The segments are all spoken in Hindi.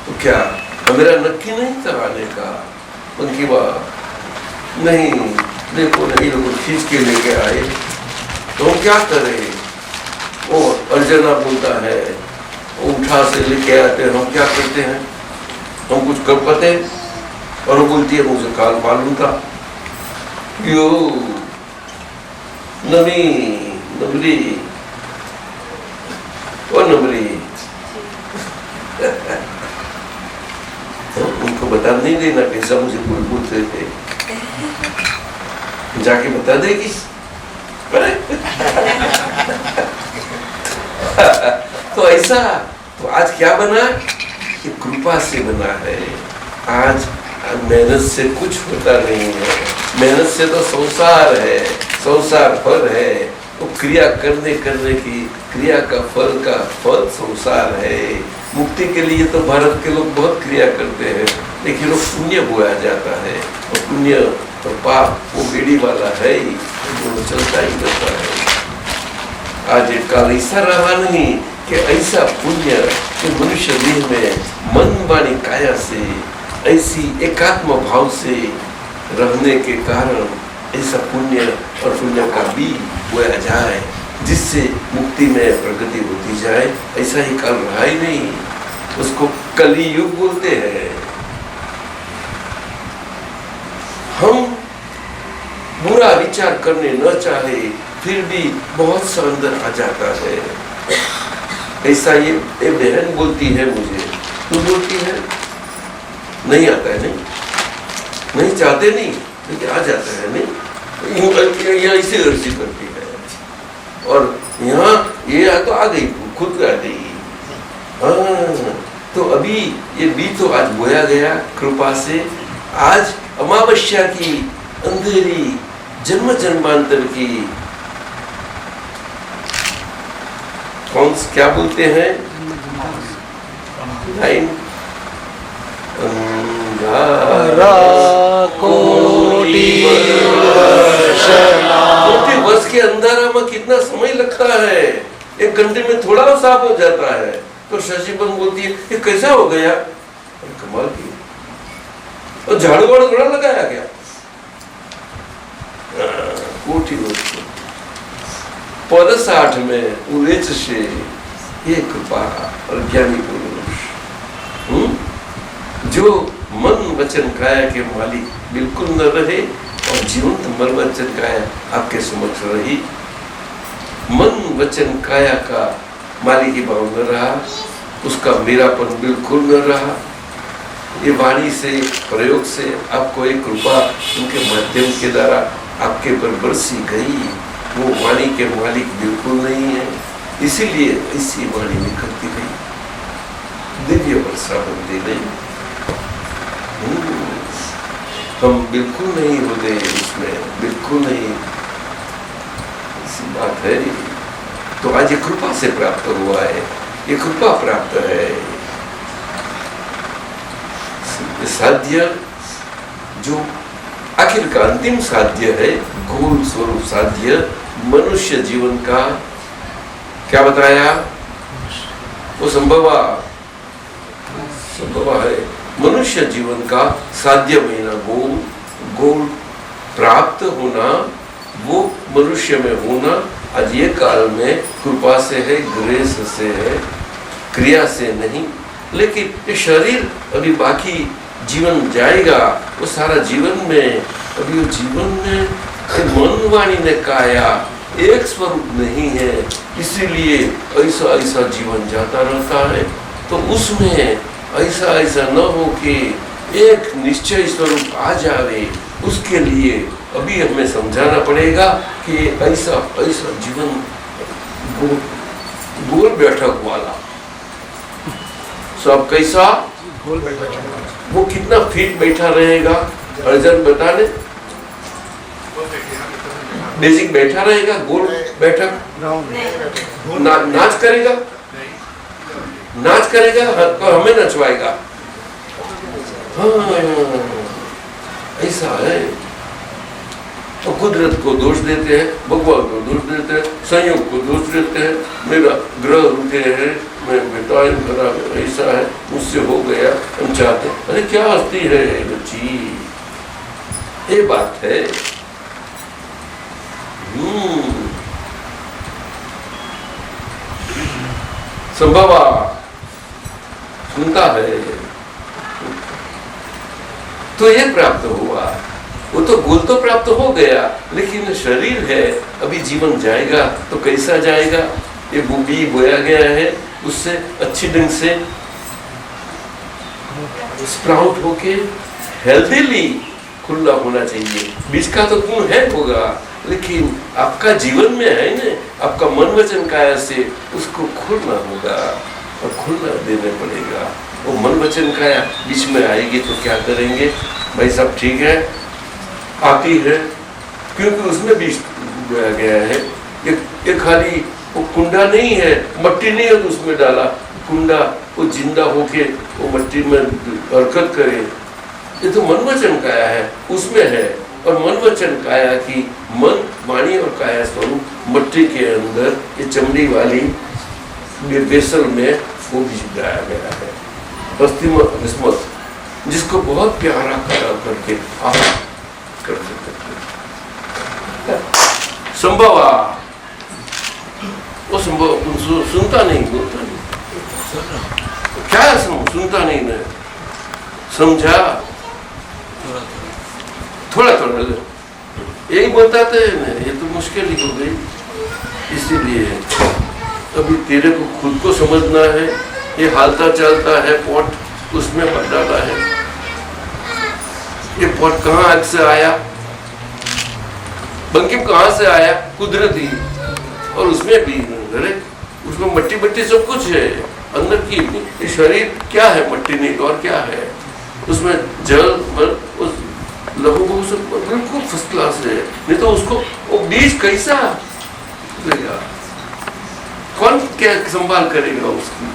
तो क्या मेरा नक्की नहीं था आने का? उनकी बात नहीं, देखो नहीं, लोग खींच के लेके आए तो हम क्या करें? वो अर्जना बोलता है, वो उठा से लेके आते हैं, हम क्या करते हैं? हम कुछ कर पाते? और वो बोलती है मुझे काल मालूम था। यो नमी नमरी और नमरी तो उनको बता नहीं देना कैसा मुझे बोल बोलते थे, जाके बता देगी। तो ऐसा तो आज क्या बना? कि कृपा से बना है। आज मेहनत से कुछ होता नहीं है, मेहनत से तो संसार है, संसार फल है। तो क्रिया करने की क्रिया का फल संसार है। मुक्ति के लिए तो भारत के लोग बहुत क्रिया करते हैं, लेकिन वो पुण्य बोया जाता है, और पुण्य और पाप वो बेड़ी वाला है ही, वो चलता ही रहता है। आज एक काल ऐसा रहा नहीं कि ऐसा पुण्य कि मनुष्य देह में मन वाणी काया से ऐसी एकात्म भाव से रहने के कारण ऐसा पुण्य और पुण्य का बीज बोया जाए, जिससे मुक्ति में प्रगति होती जाए। ऐसा ही काल रहा ही नहीं, उसको कली युग बोलते हैं। हम बुरा विचार करने न चाहे फिर भी बहुत सा अंदर आ जाता है। ऐसा ये बहन बोलती है मुझे, तू बोलती है नहीं आता है, नहीं चाहते नहीं, लेकिन आ जाता है नहीं, यहाँ इसे अर्जी करती है। और यहाँ ये तो आ गई, खुद आ गई। हाँ, तो अभी ये बीज तो आज बोया गया कृपा से। आज अमावस्या की अंधेरी जन्म जन्मांतर की कौन क्या बोलते हैं लाइन, कोटि वर्ष के अंधारा में कितना समय लगता है, 1 घंटे में थोड़ा साफ हो जाता है। तो शशिपन बोलती है ये कैसा हो गया? कमाल की, और झाड़ू वाड़ू थोड़ा लगाया गया। कोटि वर्ष पद 60 में उरेच से ये कृपा और ज्ञानी पुरुष जो मन वचन काया के मालिक बिल्कुल न रहे और जीवंत मन वचन काया आपके समक्ष रही। मन वचन काया का मालिक ही भाव न रहा, उसका मेरापन बिल्कुल न रहा। ये वाणी से प्रयोग से आपको एक कृपा उनके माध्यम के द्वारा आपके पर बरसी गई। वो वाणी के मालिक बिल्कुल नहीं है, इसीलिए इसी वाणी निकलती गई, दिव्य वर्षा बनती गई। हम बिल्कुल नहीं होते इसमें, बिल्कुल नहीं, ऐसी बात है। तो आज ये कृपा से प्राप्त हुआ है, ये कृपा प्राप्त है। साध्य जो आखिर का अंतिम साध्य है, घोर स्वरूप साध्य मनुष्य जीवन का क्या बताया? वो संभव है मनुष्य जीवन का साध्य महीना गोल प्राप्त होना, वो मनुष्य में होना आज ये काल में कृपा से है, ग्रेस से है, क्रिया से नहीं। लेकिन ये शरीर अभी बाकी जीवन जाएगा, वो सारा जीवन में अभी वो जीवन में मन वाणी ने काया एक स्वरूप नहीं है, इसीलिए ऐसा ऐसा जीवन जाता रहता है। तो उसमें ऐसा ऐसा न हो कि एक निश्चय स्वरूप आ जाए, उसके लिए अभी हमें समझाना पड़ेगा कि ऐसा ऐसा जीवन गोल बैठक वाला सब कैसा गोल बैठक, वो कितना फिट बैठा रहेगा? अर्जन बता दे, बेसिक बैठा रहेगा गोल बैठक, नाच करेगा, नाच करेगा तो हमें नचवाएगा। हाँ, ऐसा है। तो कुदरत को दोष देते हैं, भगवान को दोष देते हैं, संयोग को दोष देते हैं, मेरा ग्रह रुके हैं, मैं बेटा मेरा ऐसा है, मुझसे हो गया, हम चाहते। अरे क्या हस्ती है बच्ची, ये बात है। संभव सुनता है तो ये प्राप्त हुआ, वो तो गोल तो प्राप्त हो गया, लेकिन शरीर है, अभी जीवन जाएगा तो कैसा जाएगा? ये बी बोया गया है, उससे अच्छी ढंग से स्प्राउट होके हेल्थीली खुला होना चाहिए। बीज का तो गुण है होगा, लेकिन आपका जीवन में है ना, आपका मन वचन काया से उसको खोलना होगा और खोलना देने पड़ेगा। वो मन वचन काया बीच में आएगी तो क्या करेंगे? भाई सब ठीक है, आती है, क्योंकि उसमें बीज बोया गया है। ये खाली वो कुंडा नहीं है, मट्टी नहीं है तो उसमें डाला कुंडा, वो जिंदा होके वो मट्टी में हरकत करे। ये तो मन वचन काया है, उसमें है। और मन वचन काया की मन वाणी और काया स्वरूप मट्टी के अंदर ये चमड़ी वाली वेसल में वो बीज डाला गया है। अस्तिमत जिसको बहुत प्यारा करके आप कर सकते। संभव वो संभव सुनता नहीं, बोलता नहीं, क्या सुनता नहीं ना, समझा थोड़ा थोड़ा यही बताते हैं ना, ये तो मुश्किल ही हो गई। इसीलिए अभी तेरे को खुद को समझना है। ये हालता चलता है पॉट, उसमें मत डाला है। ये पॉट कहाँ आग से आया, बंकिम कहाँ से आया? कुदरती। और उसमें भी अरे उसमें मट्टी मट्टी सब कुछ है अंदर की। ये शरीर क्या है? मट्टी नहीं तो और क्या है? उसमें जल मल उस लहू बहु सब बिल्कुल फर्स्ट क्लास है। नहीं तो उसको वो बीज कैसा देगा, कौन क्या संभाल करेगा उसकी?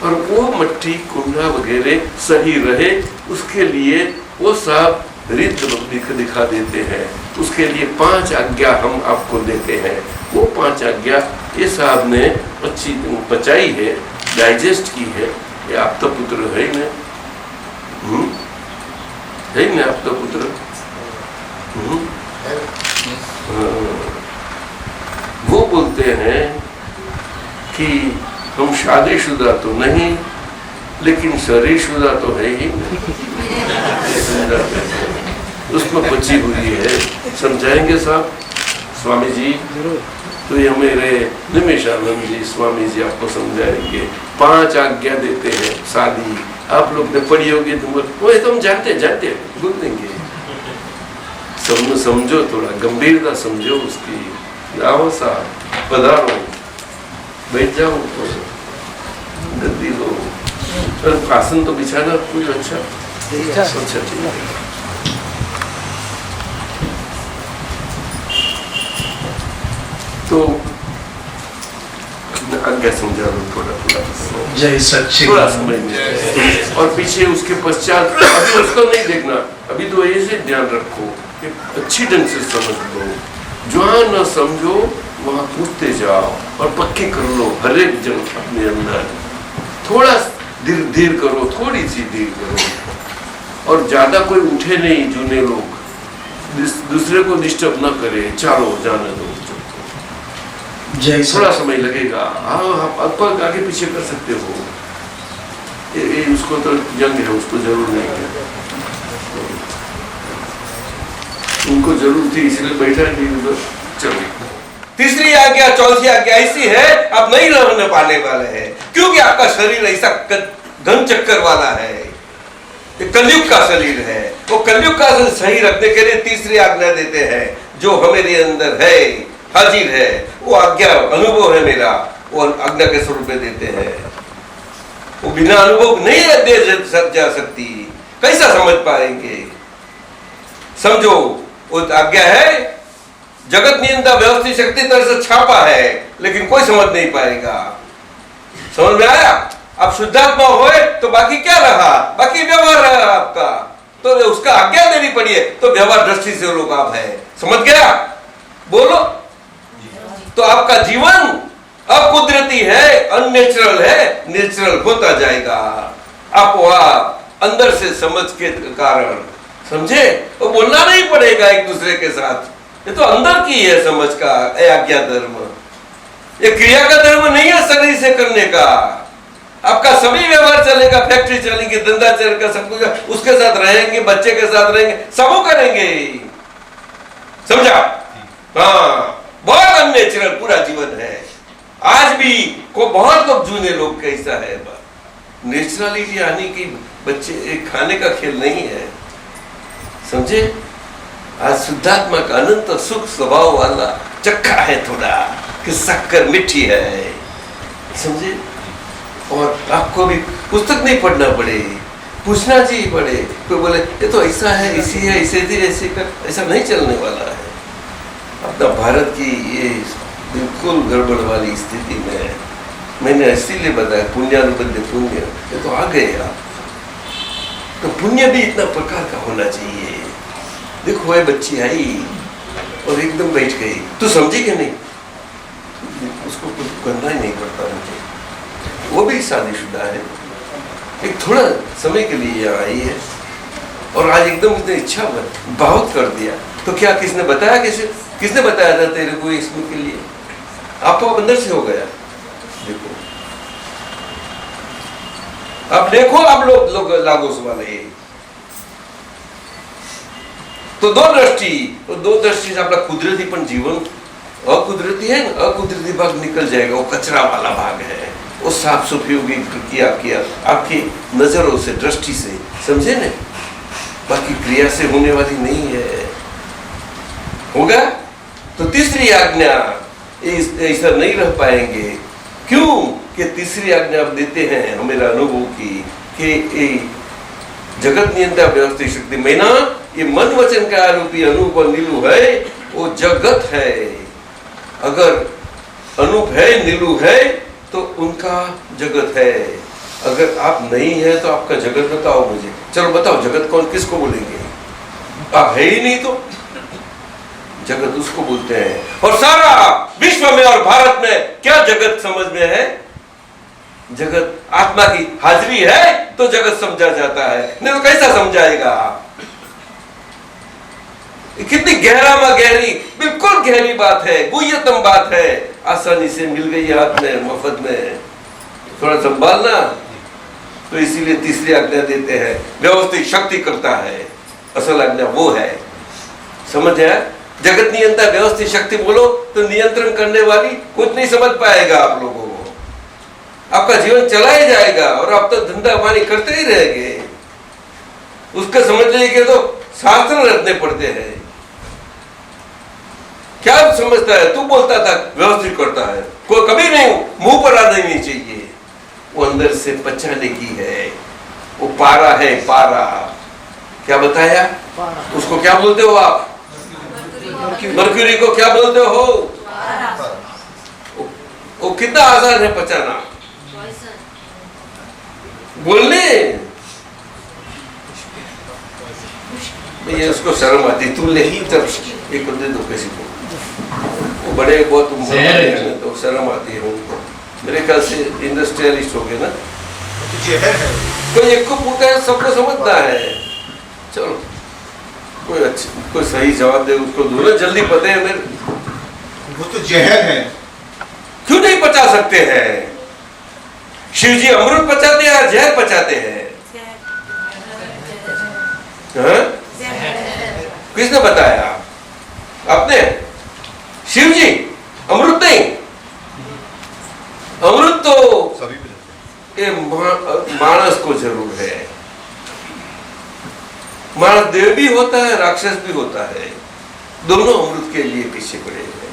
और वो मट्टी कुंडा वगैरह सही रहे, उसके लिए वो सब रीत दिखा देते हैं। उसके लिए 5 आज्ञा हम आपको देते हैं। वो 5 आज्ञा ये साहब ने अच्छी बचाई है, डाइजेस्ट की है। ये आपका पुत्र है ना, है ना आपका पुत्र? वो बोलते हैं कि हम शादीशुदा तो नहीं, लेकिन शरीरशुदा तो है ही। उसमें बची हुई है। समझाएंगे साहब स्वामी जी? तो ये मेरे निमेशानंद जी स्वामी जी आपको समझाएंगे। 5 आज्ञा देते हैं शादी। आप लोग ने पढ़ी होगी, वो तो हम जानते भूल देंगे। समझो, थोड़ा गंभीरता समझो उसकी। आओ साहब, पधारो, बैठ जाओ, गद्दी लो, आसन तो बिछाना कुछ अच्छा ठीक है। तो आज्ञा समझा लो थोड़ा जय सच्ची थोड़ा समझ में। और पीछे उसके पश्चात अभी उसको नहीं देखना, अभी तो ऐसे ध्यान रखो कि अच्छी ढंग से समझ लो। जहाँ न समझो वहाँ पूछते जाओ और पक्के कर लो हर एक जन अपने अंदर। थोड़ा धीर करो, थोड़ी सी धीर करो। और ज्यादा कोई उठे नहीं, जूने लोग दूसरे को डिस्टर्ब न करे, चालो जाने दो। थोड़ा समय लगेगा, आप आगे पीछे कर सकते हो। ये उसको तो जंग है, उसको जरूर नहीं है, उनको जरूर थी इसलिए बैठा नहीं उधर। चलो, तीसरी आज्ञा, चौथी आज्ञा ऐसी है, आप नहीं रहने पाने वाले हैं, क्योंकि आपका शरीर ऐसा घन चक्कर वाला है। ये कलयुग का शरीर है। वो कलयुग का शरीर सही रखने के लिए तीसरी आज्ञा देते हैं, जो हमारे अंदर है, हाजिर है। वो आज्ञा अनुभव है मेरा, वो आज्ञा के स्वरूप में देते हैं। वो बिना अनुभव नहीं दे जा सकती, कैसा समझ पाएंगे? समझो, वो आज्ञा है, जगत नियंता व्यवस्थित शक्ति तरह से छापा है, लेकिन कोई समझ नहीं पाएगा। समझ में आया? आप शुद्धात्मा होए तो बाकी क्या रहा? बाकी व्यवहार रहा आपका, तो उसका आज्ञा देनी पड़ी है, तो व्यवहार दृष्टि से लोग आप है। समझ गया? बोलो। तो आपका जीवन अकुदरती है, अननेचुरल है, नेचुरल होता जाएगा। आप अंदर से समझ के कारण समझे, वो बोलना नहीं पड़ेगा एक दूसरे के साथ। ये तो अंदर की है समझ का आज्ञा धर्म। ये क्रिया का धर्म नहीं है शरीर से करने का। आपका सभी व्यवहार चलेगा, फैक्ट्री चलेगी, धंधा चलेगा, सब कुछ उसके साथ रहेंगे, बच्चे के साथ रहेंगे, सब वो करेंगे। समझा? हाँ, बहुत अननेचुरल पूरा जीवन है। आज भी को बहुत लोग जूने लोग कैसा है, नेचुरलिटी आने की बच्चे खाने का खेल नहीं है। समझे? आज शुद्धात्मा का अनंत सुख स्वभाव वाला चक्का है थोड़ा कि शक्कर मीठी है। समझे? और आपको भी पुस्तक नहीं पढ़ना पड़े, पूछना चाहिए पड़े। कोई बोले ये तो ऐसा है, इसी है, इसे थी, ऐसे कर, ऐसा नहीं चलने वाला है। अपना भारत की ये बिल्कुल गड़बड़ वाली स्थिति में मैंने इसीलिए बताया पुण्यानुबंध पुण्य, ये तो आ गए आप। तो पुण्य भी इतना प्रकार का होना चाहिए। देखो वह बच्ची आई और एकदम बैठ गई, तू समझी कि नहीं? उसको कुछ करना ही नहीं पड़ता मुझे, वो भी शादीशुदा है, एक थोड़ा समय के लिए यहाँ आई है और आज एकदम उसने इच्छा बहुत कर दिया। तो क्या किसने बताया? किसने बताया था तेरे को इसमें के लिए? आपको अंदर से हो गया। देखो अब देखो, आप लोग लागू वाले तो दो दृष्टि से आपका कुदरतीपन जीवन अकुदरती है, अकुदरती भाग निकल जाएगा, वो कचरा वाला भाग है, वो साफ सफाई होगी किया आपकी नजरों से, दृष्टि से, समझे न? बाकी क्रिया से होने वाली नहीं है। होगा तो तीसरी आज्ञा ऐसा नहीं रह पाएंगे। क्यों कि तीसरी आज्ञा आप देते हैं हमें अनुभव की कि जगत नियंत्रण व्यवस्थित शक्ति में ना, ये मन वचन का आरोपी अनूप और नीलू है, वो जगत है। अगर अनूप है, नीलू है तो उनका जगत है। अगर आप नहीं है तो आपका जगत बताओ मुझे। चलो बताओ जगत कौन, किसको बोलेंगे? आप है ही नहीं तो जगत उसको बोलते हैं। और सारा विश्व में और भारत में क्या जगत समझ में है? जगत आत्मा की हाजिरी है तो जगत समझा जाता है, नहीं तो कैसा समझाएगा? कितनी गहरी बिल्कुल गहरी बात है, गुह्यतम बात है, आसानी से मिल गई हाथ में, मुफ्त में। थोड़ा संभालना। तो इसीलिए तीसरी आज्ञा देते हैं, व्यवस्थित शक्ति करता है। असल आज्ञा वो है, समझ आया? जगत नियंत्रण व्यवस्थित शक्ति बोलो तो नियंत्रण करने वाली कुछ नहीं समझ पाएगा आप लोगों को। आपका जीवन चला ही जाएगा और आप तो धंधा पानी करते ही रहेंगे। उसका समझने के तो शास्त्र रटने पड़ते हैं। क्या समझता है? तू बोलता था व्यवस्थित करता है, कोई कभी नहीं मुंह पर आना नहीं चाहिए। वो अंदर से पचाने की है, वो पारा है, पारा। क्या बताया? उसको क्या बोलते हो आप? मरक्यूरी को क्या बोलते हो? वो कितना आसान है पचाना, बोलने। ये उसको शर्म आती, तू ले चल एक दे दो किसी को। वो बड़े बहुत तो शर्म आती है उनको। मेरे ख्याल से इंडस्ट्रियलिस्ट हो गए ना, कोई एक को पूछता है सबको समझता है। चलो कोई सही जवाब दे उसको दो ना, जल्दी पते है मेरे। वो तो जहर है। क्यों नहीं पचा सकते हैं? शिव जी अमृत पचाते हैं, जहर पचाते हैं। किसने बताया? आपने? शिव जी अमृत नहीं, अमृत तो ये मानस को जरूर है। मानस देव भी होता है, राक्षस भी होता है, दोनों अमृत के लिए पीछे पड़े हैं।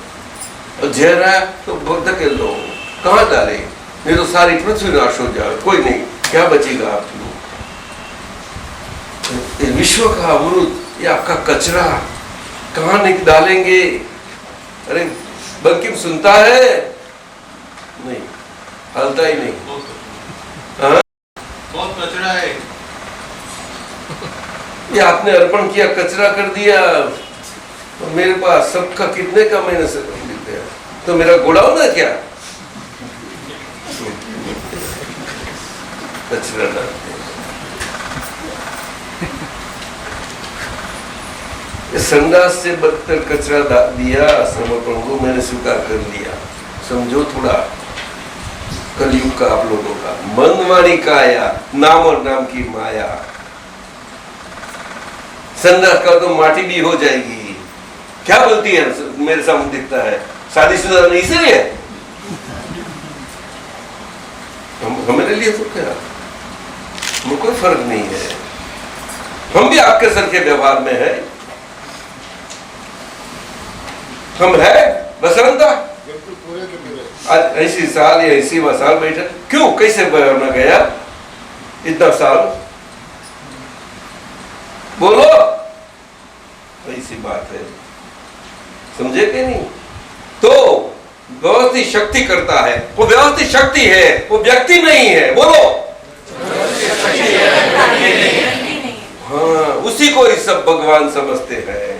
और जहर है तो बुद्ध के लोग कहां डाले? नहीं तो सारी पृथ्वी नाश हो जाए, कोई नहीं, क्या बचेगा आप लोग? विश्व का अमृत, ये आपका कचरा कहां नहीं डालेंगे? अरे बंकिम सुनता है? नहीं, हलता ही नहीं। बहुत कचरा है। ये आपने अर्पण किया, कचरा कर दिया। तो मेरे पास सबका कितने का मैंने से दिया, तो मेरा गोडाउन है क्या? कचरा डालते हैं। संडास से बदतर कचरा दिया समर्पण को मैंने स्वीकार कर लिया। समझो थोड़ा कलयुग का आप लोगों का मन वाणी काया, नाम और नाम की माया। संडास का तो माटी भी हो जाएगी। क्या बोलती है? मेरे सामने दिखता है शादीशुदा नहीं, इसीलिए हमारे लिए तो क्या, हमें कोई फर्क नहीं है। हम भी आपके सर के व्यवहार में है। हम है बसंता बिल्कुल पूरे के पूरे। आज 80 साल या 80वां साल बैठा, क्यों कैसे बना गया इतना साल? बोलो, ऐसी बात है, समझे कि नहीं? तो व्यवस्थित शक्ति करता है, वो व्यवस्थित शक्ति है, वो व्यक्ति नहीं है। बोलो, हाँ, उसी को ही सब भगवान समझते हैं।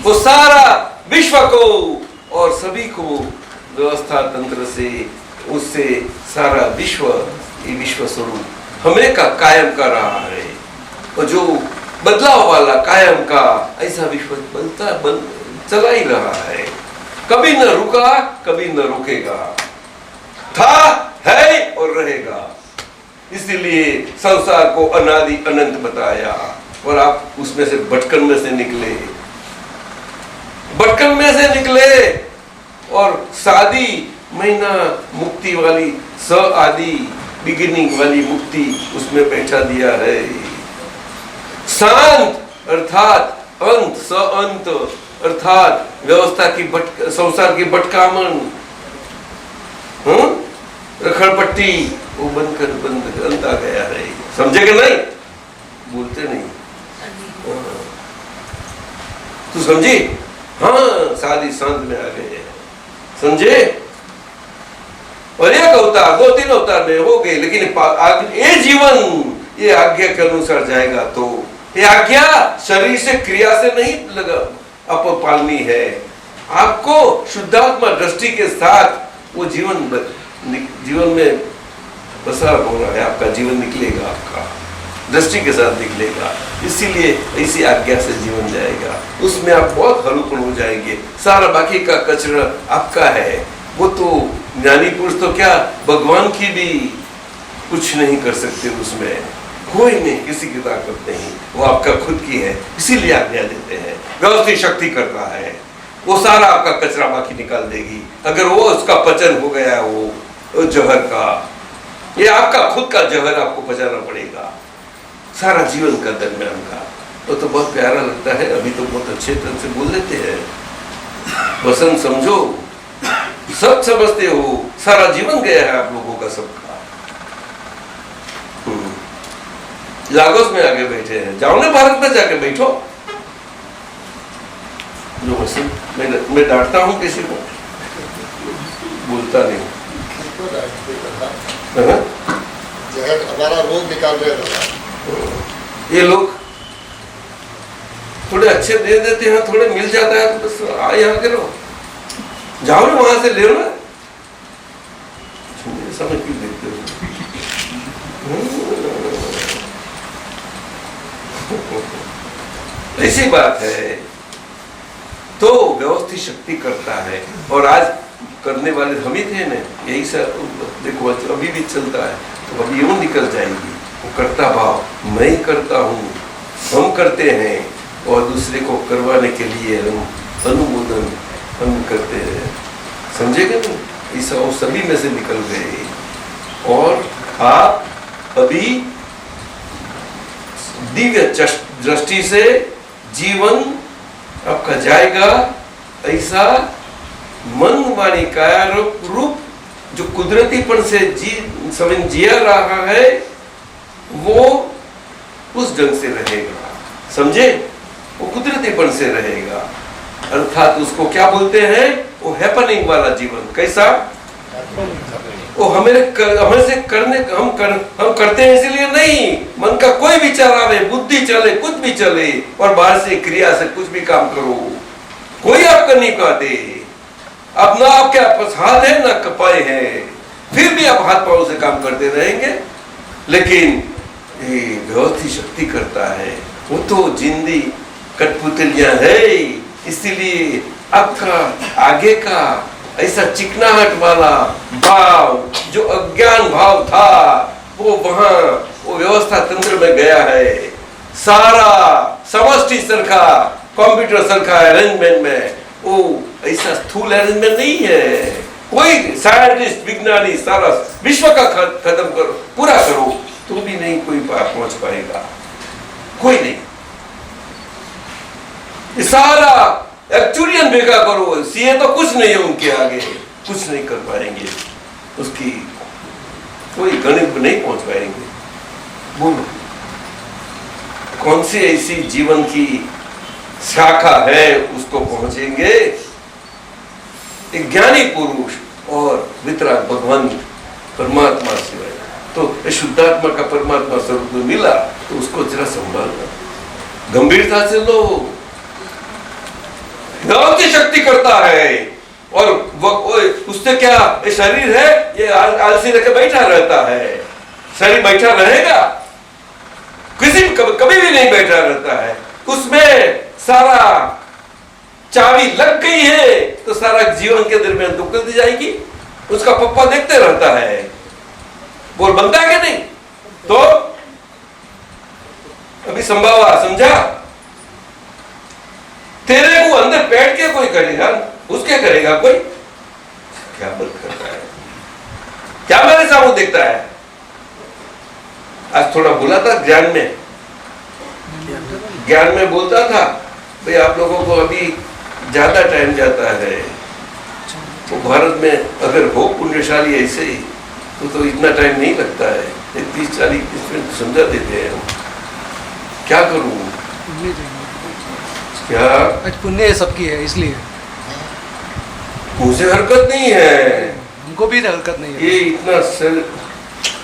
वो सारा विश्व को और सभी को व्यवस्था तंत्र से, उससे सारा विश्व, ये विश्व स्वरूप हमें का कायम कर रहा है। और जो बदलाव वाला कायम का ऐसा विश्व चला ही रहा है, कभी न रुका, कभी न रुकेगा, था, है और रहेगा। इसीलिए संसार को अनादि अनंत बताया। और आप उसमें से भटकन में से निकले, भटकन में से निकले और शादी महीना मुक्ति वाली स आदि बिगिनिंग वाली मुक्ति उसमें बैठा दिया है। शांत अर्थात अंत, स अंत अर्थात व्यवस्था की संसार की भटकामन, रखड़पट्टी, वो बनकर बंद अंत आ गया है। समझे कि नहीं? बोलते नहीं। तू समझी? हाँ, शादी शांत में आ गए, समझे? और एक अवतार, 2-3 अवतार में हो गए, लेकिन ये जीवन ये आज्ञा के अनुसार जाएगा तो ये आज्ञा शरीर से क्रिया से नहीं लगा आप पालनी है। आपको शुद्धात्मा दृष्टि के साथ वो जीवन में बसा होना है। आपका जीवन निकलेगा, आपका दृष्टि के साथ निकलेगा। इसीलिए ऐसी आज्ञा से जीवन जाएगा, उसमें आप बहुत हलुकल हो जाएंगे। सारा बाकी का कचरा आपका है। वो तो ज्ञानी पुरुष तो क्या, भगवान की भी कुछ नहीं कर सकते, उसमें कोई नहीं, किसी की ताकत नहीं, वो आपका खुद की है। इसीलिए आज्ञा देते हैं, व्यवस्थित शक्ति करता है। वो सारा आपका कचरा बाकी निकाल देगी। अगर वो उसका पचन हो गया, वो जहर का, ये आपका खुद का जहर आपको पचाना पड़ेगा सारा जीवन का दरम्यान का। तो बहुत प्यारा लगता है। अभी तो बहुत अच्छे तरह से बोल लेते हैं। बसंत समझो, सब समझते हो, सारा जीवन गया है आप लोगों का सबका। लागोस में आगे बैठे हैं, जाओ ना भारत में जाके बैठो। जो बसंत मैं डांटता हूँ किसी को, बोलता नहीं। हमारा रोग निकाल रहे, ये लोग थोड़े अच्छे दे देते हैं, थोड़े मिल जाता है तो बस यहाँ के लो, जाओ ना वहां से ले लो ना। समझ क्यों देते हो? ऐसी बात है। तो व्यवस्थित शक्ति करता है, और आज करने वाले हम ही थे ना। यही सब देखो अभी भी चलता है, तो अभी यूं निकल जाएगी। वो करता भाव, मैं करता हूँ, हम करते हैं, और दूसरे को करवाने के लिए हम अनुमोदन हम करते हैं। समझेगा ना? ऐसा वो सभी में से निकल गए। और आप अभी दिव्य दृष्टि से जीवन आपका जाएगा। ऐसा मन वाणी काया रूप जो कुदरतीपन से जिया रहा है, वो उस ढंग से रहेगा। समझे? वो कुदरतीपन से रहेगा। अर्थात उसको क्या बोलते हैं? वो हैपनिंग वाला जीवन। कैसा? वो हमें से करने हम करते हैं इसलिए नहीं। मन का कोई विचार आवे, बुद्धि चले, कुछ भी चले, और बाहर से क्रिया से कुछ भी काम करो, कोई आपका नहीं कहते। अब ना आपके पास हाथ है ना कपाए है, फिर भी आप हाथ पांव से काम करते रहेंगे, लेकिन ये व्यवस्थित शक्ति करता है। वो तो जिंदी कठपुतलियां है, इसीलिए आपका आगे का ऐसा चिकनाहट वाला भाव, जो अज्ञान भाव था, वो वहां वो व्यवस्था तंत्र में गया है। सारा समष्टि सरखा, कंप्यूटर सरखा अरेंजमेंट में वो ऐसा स्थूल अरेंजमेंट नहीं है। कोई साइंटिस्ट विज्ञानी सारा विश्व का खत्म करो, पूरा करो, तो भी नहीं कोई पहुंच पाएगा, कोई नहीं। ये सारा एक्चुअलियन बेगा करो, सीए तो कुछ नहीं है उनके आगे, कुछ नहीं कर पाएंगे, उसकी कोई गणित नहीं पहुंच पाएंगे। बोलो कौन सी ऐसी जीवन की शाखा है उसको पहुंचेंगे? एक ज्ञानी पुरुष और वितराग भगवान परमात्मा सिवाय, तो शुद्धात्मा का परमात्मा स्वरूप में मिला, तो उसको जरा संभालना, गंभीरता से लो। की शक्ति करता है, और उससे क्या ये शरीर है, ये आलसी रखे बैठा रहता है। शरीर बैठा रहेगा, किसी कभी भी नहीं बैठा रहता है। उसमें सारा चाबी लग गई है तो सारा जीवन के दरमियान दुख दी जाएगी। उसका पप्पा देखते रहता है, बोल बनता है कि नहीं? तो अभी संभावा, समझा? तेरे को अंदर बैठ के कोई करेगा, उसके करेगा कोई? क्या बंद करता है, क्या मेरे सामने देखता है? आज थोड़ा बोला था ज्ञान में बोलता था भाई आप लोगों को अभी ज्यादा टाइम जाता है, तो भारत में अगर हो पुण्यशाली ऐसे ही तो इतना टाइम नहीं लगता है, 30-40 मिनट समझा देते हैं। क्या करूं, क्या पुण्य सबकी है, इसलिए मुझे हरकत नहीं है, हमको भी हरकत नहीं है। ये इतना सर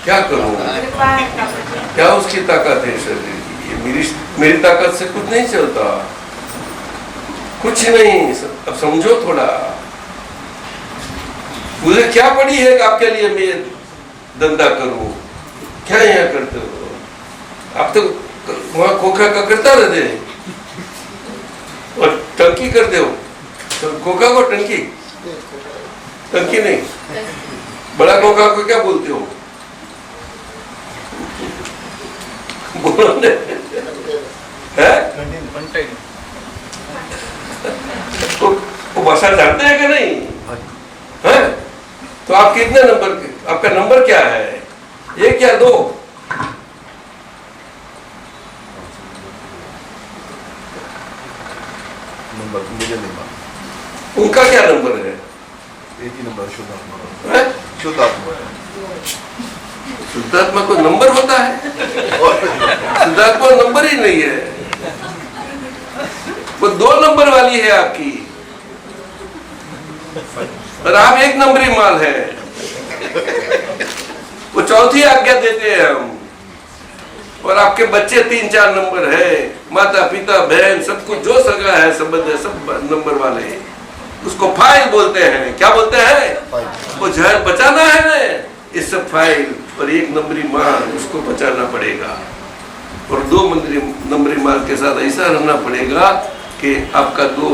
क्या करूं, क्या उसकी ताकत है शरीर की? मेरी ताकत से कुछ नहीं चलता, कुछ नहीं। अब समझो थोड़ा, मुझे क्या पड़ी है कि आपके लिए मैं धंधा करूं? क्या यहाँ करते हो आप? तो वहां खोखा का करता रहते और टंकी करते हो, तो खोखा को टंकी नहीं, बड़ा खोखा को क्या बोलते हो? बोलो ने, है? वो भाषा जानते हैं कि नहीं? है? तो आप कितने नंबर के, आपका नंबर क्या है, 1 या 2? उनका क्या नंबर है? एक ही नंबर, शुद्धात्मा। शुद्धात्मा को नंबर होता है? शुद्धात्मा नंबर ही नहीं है, वो 2 नंबर वाली है आपकी, और आप 1 नंबरी माल है। वो चौथी आज्ञा देते हैं हम, और आपके बच्चे 3-4 नंबर है, माता पिता बहन सब कुछ जो सगा है संबंध है, सब नंबर वाले हैं। उसको फाइल बोलते हैं। क्या बोलते हैं? वो जहर बचाना है ना, इस सब फाइल और 1 नंबरी माल उसको बचाना पड़ेगा, और 2 नंबरी माल के साथ ऐसा रहना पड़ेगा कि आपका 2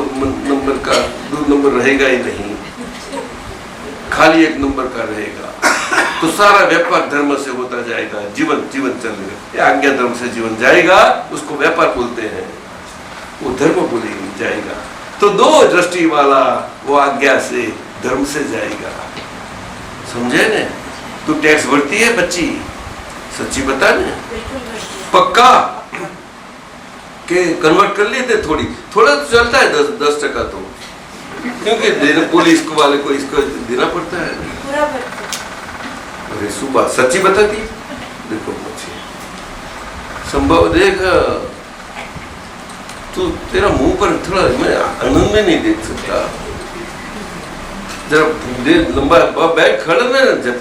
नंबर रहेगा ही नहीं, खाली 1 नंबर का रहेगा। तो सारा व्यापार धर्म से होता जाएगा, जीवन चलेगा। आज्ञा धर्म से जीवन जाएगा, उसको व्यापार बोलते हैं, वो धर्म बोलेगी जाएगा। तो 2 दृष्टि वाला वो आज्ञा से धर्म से जाएगा, समझे ने? तू टैक्स भरती है बच्ची, सच्ची बता ने, पक्का के कन्वर्ट कर लेते थोड़ा तो चलता है 10% तो, क्योंकि पुलिस को वाले को इसको देना पड़ता है। अरे सुबह सच्ची बताती, देखो बच्ची संभव देख, तू तेरा मुंह पर थोड़ा मैं आनंद में नहीं देख सकता, जरा लंबा बैठ, खड़ा ना, जब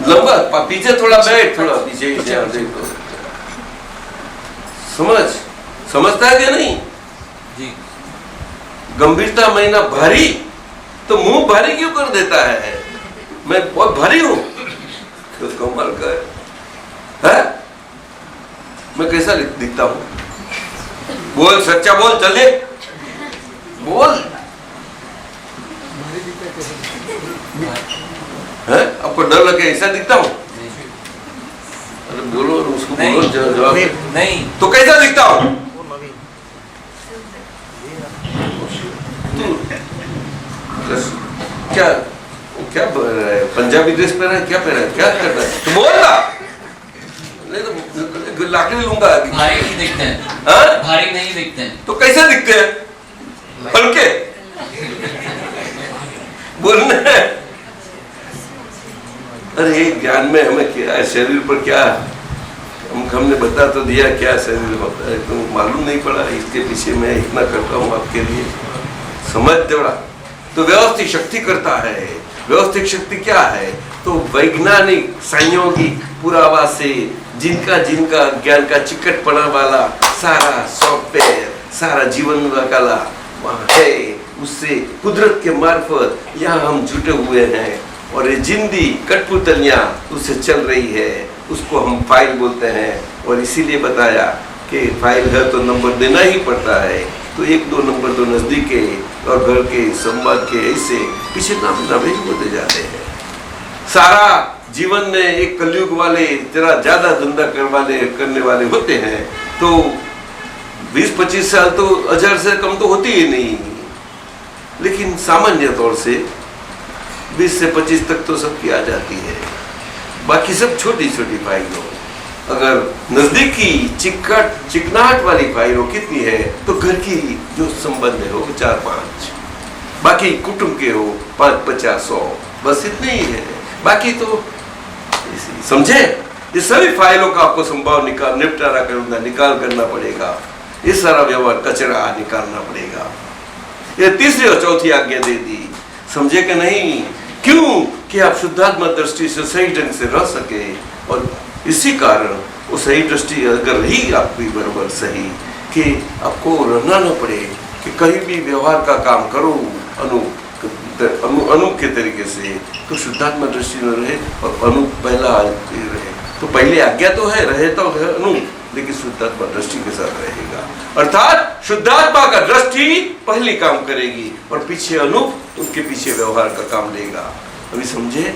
लंबा पीछे थोड़ा बैठ, थोड़ा पीछे देखो, समझता है क्या नहीं जी? गंभीरता महीना भारी, तो मुंह भारी क्यों कर देता है? मैं बहुत भारी हूं, कमल का है? मैं कैसा दिखता हूं? बोल, सच्चा बोल, जल्दी बोल। है? आपको डर लगे ऐसा दिखता हूं? अरे बोलो, उसको बोलो, जवाब नहीं। तो कैसा दिखता हूं? क्या क्या पंजाबी ड्रेस पहना है? क्या पहना है? क्या कर रहा है? तो बोल ना, नहीं तो लाकड़ी लूंगा। भारी नहीं दिखते हैं। हाँ? भारी नहीं दिखते हैं। तो कैसे दिखते हैं? हल्के बोलना। अरे ज्ञान में हमें क्या है, शरीर पर क्या हमने बता तो दिया क्या शरीर होता है, तो मालूम नहीं पड़ा। इसके पीछे मैं इतना करता हूँ आपके लिए, समझ जोड़ा। तो व्यवस्थित शक्ति करता है। व्यवस्थित शक्ति क्या है? तो वैज्ञानिक संयोगिक पुरावा से जिनका जिनका ज्ञान का चिकट पड़ा वाला सारा सॉफ्टवेयर, सारा जीवन वाला वहाँ है, उससे कुदरत के मार्फत यहाँ हम जुटे हुए हैं। और ये जिंदी कठपुतलियाँ उससे चल रही है, उसको हम फाइल बोलते हैं। और इसीलिए बताया कि फाइल है तो नंबर देना ही पड़ता है। तो 1-2 नंबर तो नजदीक है और घर के संवाद के ऐसे पीछे नाम नवे होते जाते हैं। सारा जीवन में एक कलयुग वाले जरा ज्यादा धंधा करने वाले होते हैं, तो 20-25 साल तो 1000 से कम तो होती ही नहीं। लेकिन सामान्य तौर से 20 से 25 तक तो सबकी आ जाती है। बाकी सब छोटी छोटी फाइलों। अगर नजदीकी चिकनाहट वाली फाइलों कितनी है, तो घर की जो संबंध हो 4-5, बाकी कुटुंब के हो 5-50-100, बस इतने ही है। बाकी तो समझे, ये सभी फाइलों का आपको संभाव निपटारा करना पड़ेगा। ये सारा व्यवहार कचरा निकालना पड़ेगा। ये तीसरी और चौथी आज्ञा दे दी, समझे कि नहीं? क्यों? कि आप शुद्धात्मा दृष्टि से सही ढंग से रह सके। और इसी कारण वो सही दृष्टि अगर रही आपकी बराबर सही, कि आपको रहना न पड़े कि कहीं भी व्यवहार का काम करो अनु के तरीके से, तो शुद्धात्मा दृष्टि न रहे और अनु पहला रहे। तो पहले आज्ञा तो है, रहे तो है अनु, लेकिन शुद्धात्मा दृष्टि के साथ रहेगा। अर्थात शुद्धात्मा का दृष्टि पहली काम करेगी और पीछे अनु उसके पीछे व्यवहार का काम लेगा। अभी समझे?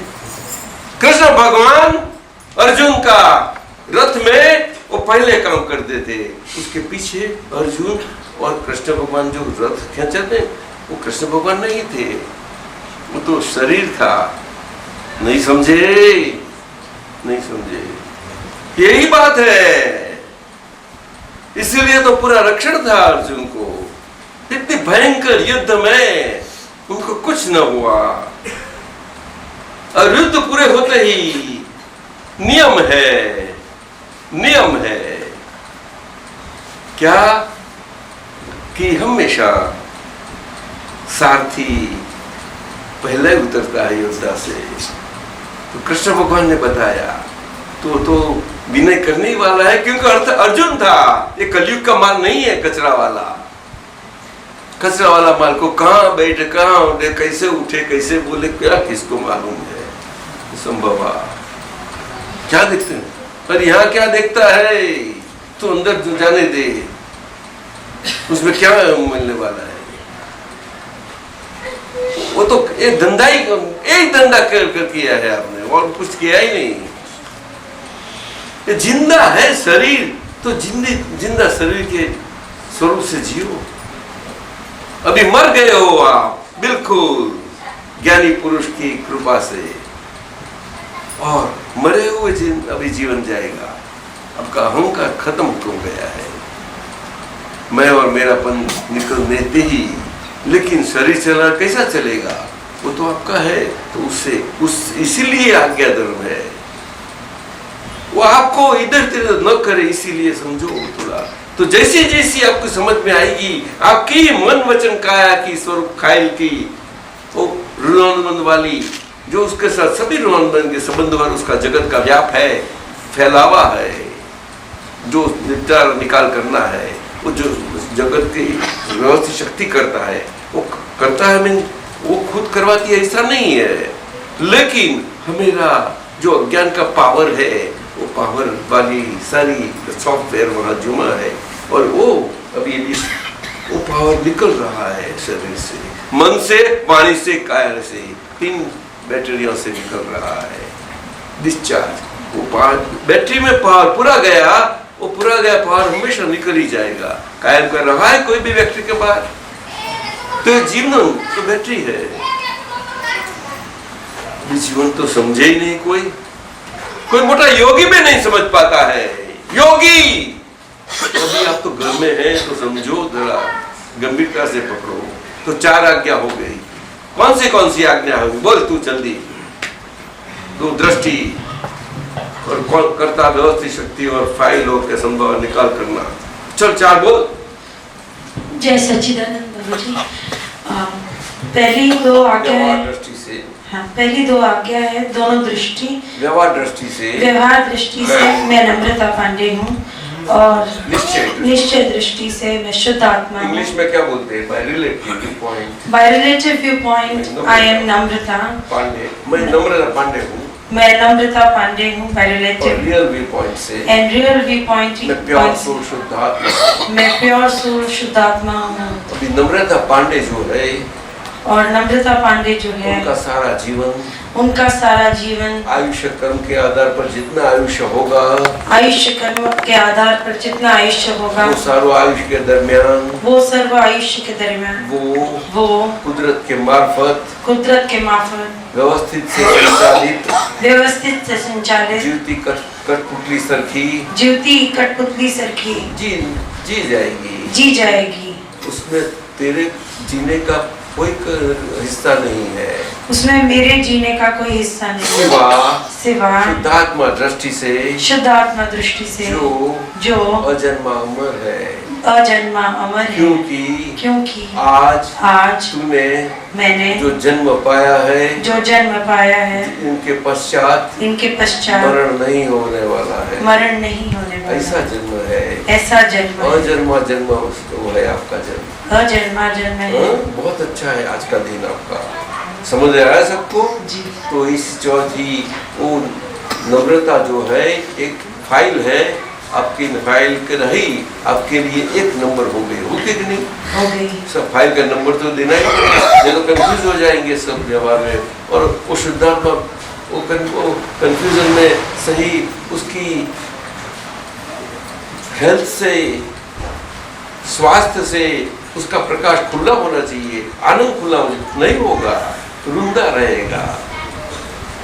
कृष्ण भगवान अर्जुन का रथ में वो पहले काम करते थे, उसके पीछे अर्जुन और कृष्ण भगवान जो रथ खींचते, वो कृष्ण भगवान नहीं थे, वो तो शरीर था। नहीं समझे? नहीं समझे? यही बात है। इसीलिए तो पूरा रक्षण था अर्जुन को। इतनी भयंकर युद्ध में उनको कुछ न हुआ। और युद्ध पूरे होते ही नियम है क्या? कि हमेशा सारथी पहले उतरता है योद्धा से। तो कृष्ण भगवान ने बताया तो विनय करने वाला है, क्योंकि अर्थ अर्जुन था। ये कलयुग का माल नहीं है, कचरा वाला माल को कहाँ बैठे, कहाँ उठे, कैसे उठे, कैसे बोले, क्या किसको मालूम है? संभव क्या देखते हैं? पर यहाँ क्या देखता है? तो अंदर जाने दे, उसमें क्या मिलने वाला है? वो तो एक धंधा कर किया है आपने, और कुछ किया ही नहीं। ये जिंदा है शरीर, तो जिंदा शरीर के स्वरूप से जियो। अभी मर गए हो आप, बिल्कुल ज्ञानी पुरुष की कृपा से, और मरे हुए अभी जीवन जाएगा। आपका अहंकार खत्म हो गया है, मैं और मेरापन निकल देते ही। लेकिन शरीर चला कैसा चलेगा? वो तो आपका है, तो उससे इसीलिए आज्ञा धर्म है। वो आपको इधर तिधर न करे, इसीलिए समझो थोड़ा। तो जैसे जैसी आपको समझ में आएगी, आपकी मन वचन काया की स्वरूप खाइल की वो रुणानुबंध वाली, जो उसके साथ सभी रुणानुबंध के संबंध वाले उसका जगत का व्याप है, फैलावा है, जो निपटारा निकाल करना है, वो जो जगत की व्यवस्थित शक्ति करता है, वो करता है। वो खुद करवाती है ऐसा नहीं है, लेकिन हमेरा जो अज्ञान का पावर है, वो पावर वाली सारी सॉफ्टवेयर वहां जुमा है, और वो अभी वो पावर निकल रहा है शरीर से, मन से, वाणी से, काया से, 3 बैटरियों से निकल रहा है डिस्चार्ज। वो बैटरी में पावर पूरा गया, वो पूरा गया पावर हमेशा निकल ही जाएगा। कायम कर रहा है कोई भी व्यक्ति के बाद, तो जीवन तो बैटरी है। जीवन तो समझे ही नहीं कोई मोटा योगी भी नहीं समझ पाता है। योगी तो अभी आप तो घर में हैं तो समझो, जरा गंभीरता से पकड़ो। तो 4 आज्ञा हो गई। कौन सी आज्ञा होगी? बोल तू जल्दी। तो दृष्टि और कर्ता, व्यवस्थित शक्ति और फाइल के संभव निकाल करना। चल 4 बोल। जय सच्चिदानंद बाबा जी। पहली 2 आज्ञा है, दृष्टि से, हाँ, पहली 2 आज्ञा है दोनों दृष्टि, व्यवहार दृष्टि से मैं नम्रता पांडे हूँ, और निश्चय दृष्टि से मैं शुद्ध आत्मा हूँ। इंग्लिश में क्या बोलते हैं? By relative view point. By relative view point I am Namrata Pandey. मैं नम्रता पांडे हूँ। मैं नम्रता पांडे हूँ by relative. Real view point से, एंड रियल व्यू पॉइंट मैं प्योर सोल शुद्ध आत्मा। मैं प्योर सोल शुद्ध आत्मा हूँ। अभी नम्रता पांडे जो है, और नम्रता पांडे जो है, उनका सारा जीवन आयुष्य कर्म के आधार पर जितना आयुष्य होगा, आयुष्य कर्म के आधार पर जितना आयुष्य होगा, वो सर्व आयुष्य के दरमियान, वो कुदरत के मार्फत व्यवस्थित से संचालित ज्योति कठपुतली सरखी जी जाएगी। उसमें तेरे जीने का कोई हिस्सा नहीं है, उसमें मेरे जीने का कोई हिस्सा नहीं, सिवा शुद्धात्मा दृष्टि से जो अजन्मा अमर है, क्योंकि आज मैंने जो जन्म पाया है, इनके पश्चात मरण नहीं होने वाला है। ऐसा जन्म अजन्मा वो है आपका जन्म। बहुत अच्छा है आज का दिन आपका। समझ आया सबको? तो इस चौथी वो नम्रता जो है एक फाइल है, आपकी फाइल के नहीं, आपके लिए 1 नंबर हो गई। होगी कि नहीं? हो गई। सब फाइल का नंबर तो देना ही पड़ेगा, नहीं तो कंफ्यूज हो जाएंगे सब व्यवहार में। और वो शुद्धात्मा वो कंफ्यूजन में सही उसकी हेल्थ से, स्वास्थ्य से उसका प्रकाश खुला होना चाहिए, आनंद खुला नहीं होगा, रुंदा रहेगा।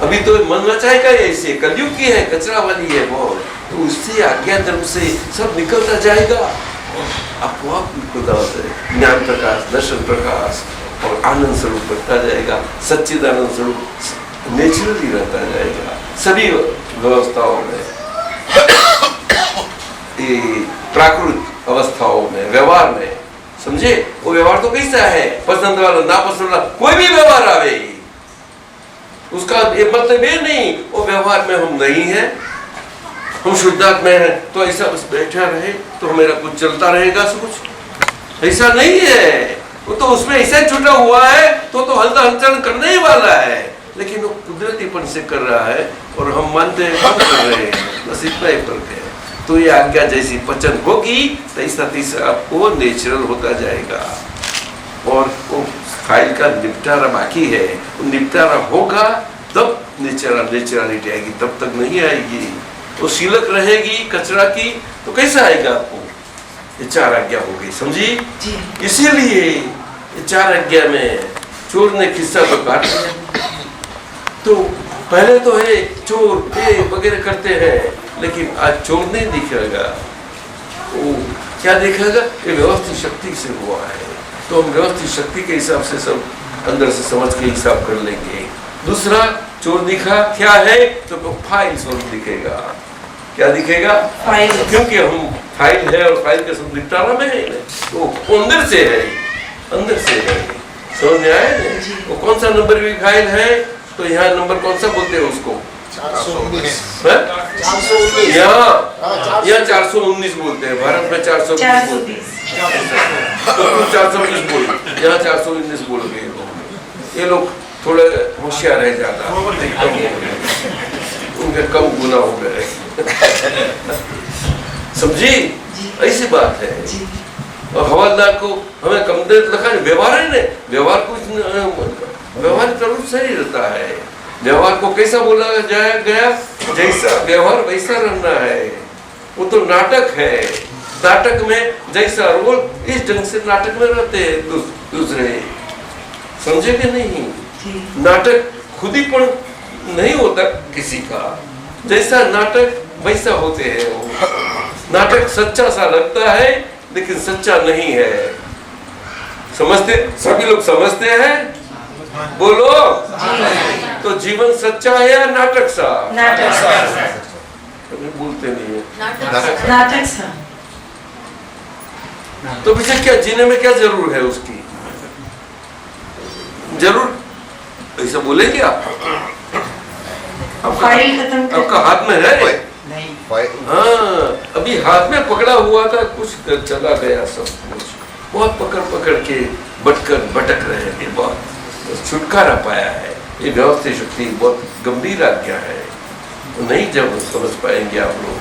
अभी तो मन नचाएगा ऐसे, कलयुग की है, कचरा वाली है बहुत, तो उससे आज्ञा धर्म से सब निकलता जाएगा, अपवाप खुदा ज्ञान प्रकाश, दर्शन प्रकाश और आनंद स्वरूप बढ़ता जाएगा। सच्चिदानंद स्वरूप नेचुरली रहता जाएगा सभी व्यवस्थाओं में, प्राकृत अवस्थाओं में, व्यवहार में। समझे? वो व्यवहार तो कैसा है, पसंद वाला नापसंद वाला कोई भी व्यवहार आवे, उसका ये मतलब ये नहीं वो व्यवहार में हम नहीं है, हम शुद्धात्मा हैं तो ऐसा बस बैठा रहे तो मेरा कुछ चलता रहेगा कुछ, ऐसा नहीं है। वो तो उसमें ऐसा छुटा हुआ है तो हलचल करने ही वाला है, लेकिन वो कुदरतीपन से कर रहा है और हम मानते हैं हम कर रहे हैं, बस इतना ही फर्क है। तो ये आज्ञा जैसी पचन होगी तैसा आपको नेचुरल होता जाएगा। और वो फाइल का निपटारा बाकी है, वो निपटारा होगा तब नेचुरलिटी आएगी, तब तक नहीं आएगी। वो शीलक रहेगी कचरा की तो कैसा आएगा आपको? ये 4 आज्ञा हो गई, समझी? इसीलिए ये 4 आज्ञा में चोर ने किस्सा तो काट दिया। तो पहले तो है चोर ये वगैरह करते हैं, लेकिन आज चोर नहीं दिखेगा। वो क्या दिखेगा? ये व्यवस्थित शक्ति से हुआ है, तो हम व्यवस्थित शक्ति के हिसाब से सब अंदर से समझ के हिसाब कर लेंगे। दूसरा चोर दिखा क्या है तो फाइल स्वरूप दिखेगा। क्या दिखेगा? फाइल, क्योंकि हम फाइल है और फाइल के सब निपटारा में है, तो अंदर से है, अंदर से है। समझ में आया? वो कौन सा नंबर की फाइल है? तो यहाँ नंबर कौन सा बोलते हैं उसको? 419 यहाँ 419 बोलते हैं, भारत में 420 बोलते हैं। तो 420 बोल, यहाँ 419 बोल गए ये लोग। थोड़ा होशियार है ज्यादा, उनके कम गुना हो गए। समझी? ऐसी बात है। और हवलदार को हमें कम देर लगा, व्यवहार है ना, व्यवहार कुछ व्यवहार चलो सही रहता है। व्यवहार को कैसा बोला जाया गया, जैसा व्यवहार वैसा रहना है। वो तो नाटक है, नाटक में जैसा रोल इस ढंग से नाटक में रहते हैं दूसरे, समझे कि नहीं? नाटक खुद ही पण नहीं होता किसी का, जैसा नाटक वैसा होते हैं वो। नाटक सच्चा सा लगता है लेकिन सच्चा नहीं है। समझते, सभी लोग समझते हैं? बोलो। तो जीवन सच्चा है या नाटक सा? नाटक सा। कभी बोलते नहीं है। नाटक सा। तो पीछे क्या जीने में क्या जरूर है उसकी? जरूर ऐसा बोलेंगे आप? फाइल खत्म कर। आपका हाथ में है? फाइल हाँ, अभी हाथ में पकड़ा हुआ था, कुछ चला गया सब कुछ। बहुत पकड़ पकड़ के भटक रहे हैं, बहुत छुटकारा पाया है। ये व्यवस्थित शक्ति बहुत गंभीर आज्ञा है, नहीं जब समझ पाएंगे आप लोग।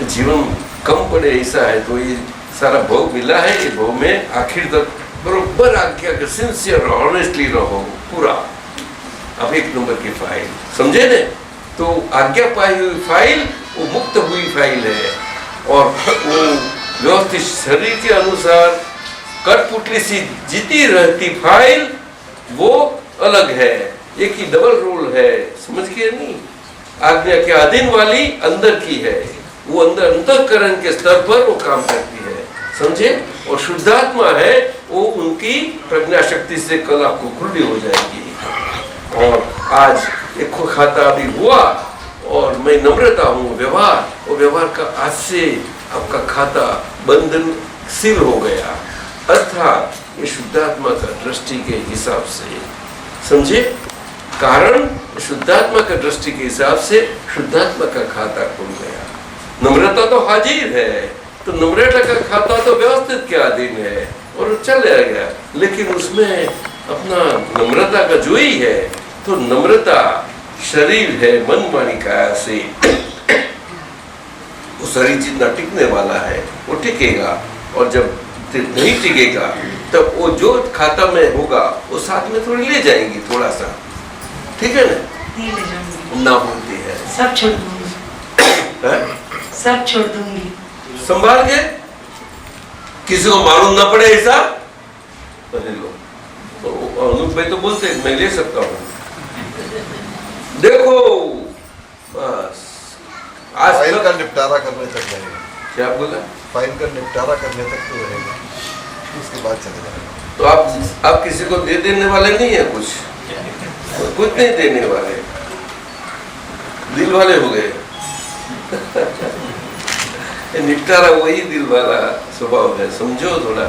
जीवन कम पड़े ऐसा है, तो ये सारा भोग मिला है, ये भोग में आखिर तक बरोबर आज्ञा के सिंसियर ऑनेस्टली रहो पूरा। अब एक नंबर की फाइल समझे ने? तो आज्ञा पाई हुई फाइल वो मुक्त हुई फाइल है, और वो व्यवस्थित शरीर के अनुसार कठपुतली सी जीती रहती फाइल वो अलग है। एक ही डबल रोल है, समझ गए नहीं? आज्ञा के अधीन वाली अंदर की है, वो अंदर अंतःकरण के स्तर पर वो काम करती है, समझे? और शुद्धात्मा है वो उनकी प्रज्ञा शक्ति से कल आपको खुली हो जाएगी। और आज एक खाता अभी हुआ, और मैं नम्रता हूँ, व्यवहार, और व्यवहार का आज से आपका खाता बंधन सिल हो गया, अर्थात ये शुद्धात्मा का दृष्टि के हिसाब से, समझे? कारण शुद्धात्मा का दृष्टि के हिसाब से शुद्धात्मा का खाता खुल गया। नम्रता तो हाजिर है, तो नम्रता का खाता तो व्यवस्थित के अधीन है और चले गया, लेकिन उसमें अपना नम्रता का जो ही है, तो नम्रता शरीर है, मन वाणी काया से वो शरीर जितना टिकने वाला है वो टिकेगा, और जब नहीं टिकेगा तब वो जो खाता में होगा वो साथ में थोड़ी ले जाएंगी, थोड़ा सा, ठीक है ना? नहीं ले जाऊंगी, ना बोलती है, सब छोड़ दूंगी, सब छोड़ दूंगी। संभाल के, किसी को मालूम ना पड़े ऐसा। लो तो अनूप भाई तो बोलते मैं ले सकता हूँ, देखो बस आज फाइल का निपटारा करने तक रहेगा। क्या बोला? फाइल का निपटारा करने तक तो रहेगा, उसके बाद चले जाएगा। तो आप किसी को दे देने वाले नहीं है, कुछ नहीं देने वाले, दिल वाले हो गए। निपटारा वही दिल वाला स्वभाव है, समझो थोड़ा।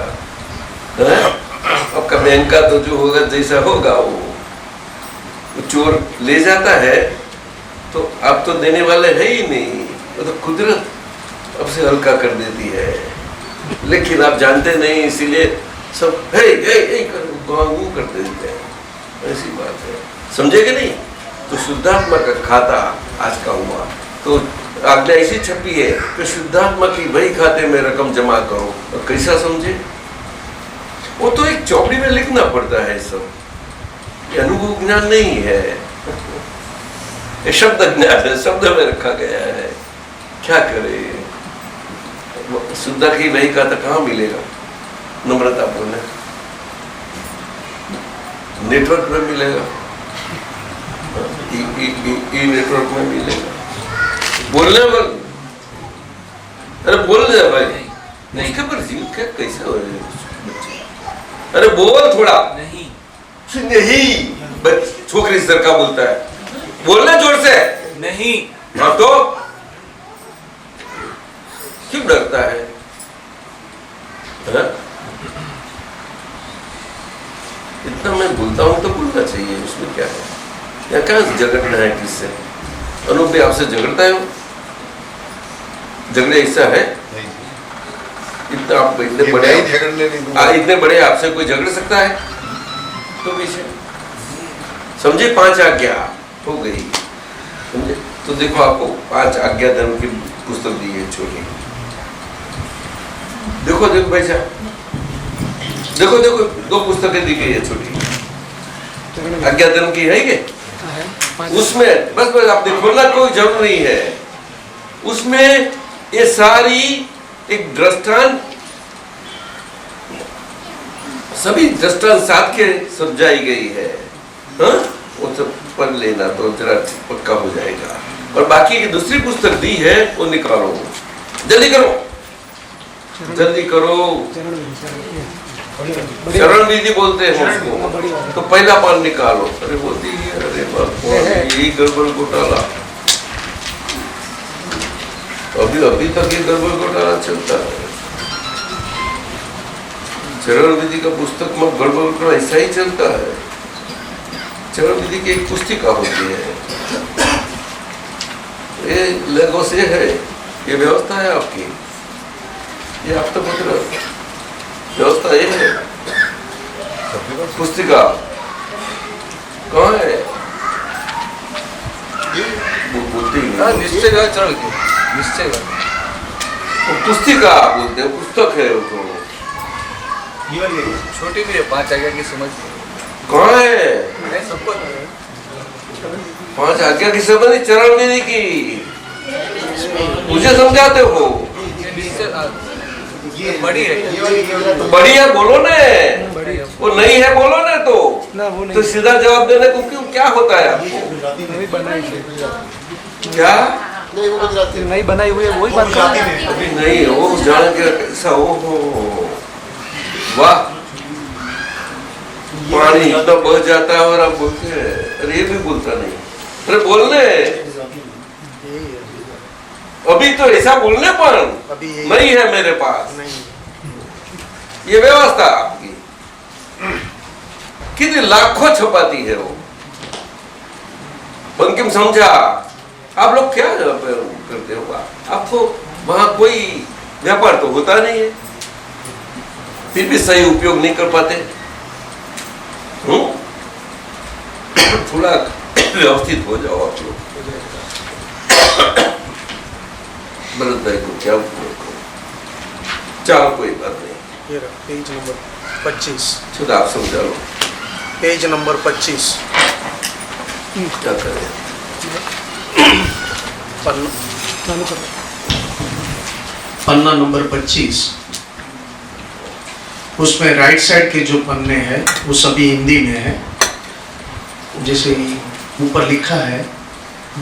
आपका बैंक का तो जो होगा जैसा होगा, वो चोर ले जाता है तो आप तो देने वाले है ही नहीं, वो तो कुदरत अब से हल्का कर देती है, लेकिन आप जानते नहीं, इसीलिए सब हे कर देते हैं, ऐसी बात है, समझे कि नहीं? तो शुद्धात्मा का खाता आज का हुआ, तो आज्ञा ऐसी छपी है कि शुद्धात्मा की वही खाते में रकम जमा करो। और कैसा समझे? वो तो एक चौपड़ी में लिखना पड़ता है, सब ये अनुभव ज्ञान नहीं है, ये शब्द ज्ञान है, शब्द में रखा गया है। क्या करे? शुद्धा की वही खाता कहाँ मिलेगा? नम्रता बोले नेटवर्क में मिलेगा, ई नेटवर्क में मिलेगा। बोलने पर अरे बोल जा भाई, नहीं खबर क्या कैसे हो रहे बच्चे? अरे बोल थोड़ा, नहीं छोकरी सर का बोलता है, बोलना जोर से नहीं। हाँ तो क्यों डरता है? इतना मैं बोलता हूँ तो बोलना चाहिए, उसमें क्या है? या कहाँ झगड़ना है किससे? अनूप भी आपसे झगड़ता है? झगड़े ऐसा है? इतना आप इतने बड़े झगड़ने नहीं दूंगा। इतने बड़े आपसे कोई झगड़ सकता है? तो पीछे समझे, 5 आज्ञा हो गई, समझे। तो देखो आपको 5 आज्ञा धर्म की पुस्तक दी है छोटी, देखो देखो भाई साहब, देखो देखो 2 पुस्तकें दी गई है छोटी, आज्ञा धर्म की है क्या? उसमें बस बस आपने खोलना कोई जरूर नहीं है, उसमें ये सारी एक दृष्टांत, सभी दृष्टांत साथ के समझाई गई है, हाँ? वो सब पढ़ लेना तो जरा पक्का हो जाएगा। और बाकी की दूसरी पुस्तक दी है वो निकालो, जल्दी करो, जल्दी करो। चरण विधि बोलते हैं उसको, तो पहला पान निकालो। अरे बोलती है, अरे बाप यही गड़बड़ घोटाला, अभी तक ये गड़बड़ घोटाला चलता है। चरण विधि का पुस्तक में गड़बड़ घोटाला ऐसा ही चलता है। चरण विधि की एक पुस्तिका होती है, ये लगो से है, ये व्यवस्था है आपकी, ये आपका पुत्र व्यवस्था ये है। पुस्तिका कहाँ है? वो बोलते ही नहीं। निश्चय का चरण के निश्चय का वो पुस्तिका बोलते हैं, पुस्तक है वो। छोटी भी है, 5 आज्ञा की समझ कहाँ है? सबको 5 आज्ञा की समझ चरण विधि की, मुझे समझाते हो? बड़ी है, बड़ी है बोलो ना, वो नहीं है बोलो ना, तो ना वो तो नहीं, सीधा जवाब देने को क्यों, क्या होता है आपको? नहीं बनाई है, क्या नहीं वो गुजराती नहीं बनाई हुई है, वही बनता है। अभी नहीं हो जान के कैसा हो, वाह, पानी इतना बह जाता है और आप बोलते हैं। अरे ये भी बोलता नहीं, अरे बोलने अभी तो ऐसा बोलने पर नहीं है मेरे पास ये व्यवस्था आपकी, कितनी लाखों छपाती है वो। बंकिम समझा, आप लोग क्या करते हो? आपको वहां कोई व्यापार तो होता नहीं है, फिर भी सही उपयोग नहीं कर पाते। थोड़ा व्यवस्थित हो जाओ आप लोग। भरत भाई को क्या उपयोग करो, चलो कोई बात नहीं। ये पेज नंबर 25, खुद आप समझा लो पेज नंबर 25, क्या करें। पन्ना नंबर 25, उसमें राइट साइड के जो पन्ने हैं वो सभी हिंदी में है। जैसे ऊपर लिखा है,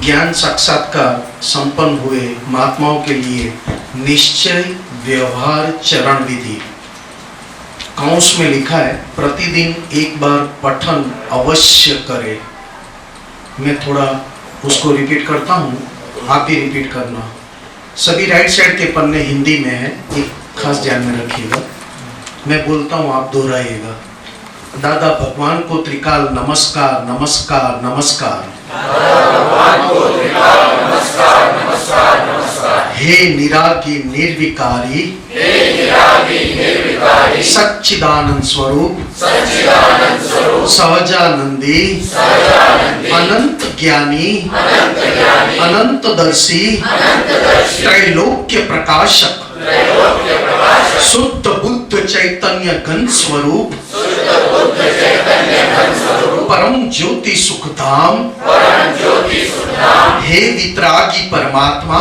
ज्ञान साक्षात्कार संपन्न हुए महात्माओं के लिए निश्चय व्यवहार चरण विधि। काउंस में लिखा है, प्रतिदिन एक बार पठन अवश्य करें। मैं थोड़ा उसको रिपीट करता हूँ, आप भी रिपीट करना। सभी राइट साइड के पन्ने हिंदी में है, एक खास ध्यान में रखिएगा। मैं बोलता हूँ, आप दोहराइएगा। दादा भगवान को त्रिकाल नमस्कार नमस्कार नमस्कार। हे निरागी निर्विकारी सच्चिदानंद स्वरूप सहजानंदी अनंत ज्ञानी अनंत दर्शी त्रैलोक्य प्रकाशक शुद्ध बुद्ध चैतन्य घन स्वरूप परम ज्योति सुखधाम हे वितरागी परमात्मा,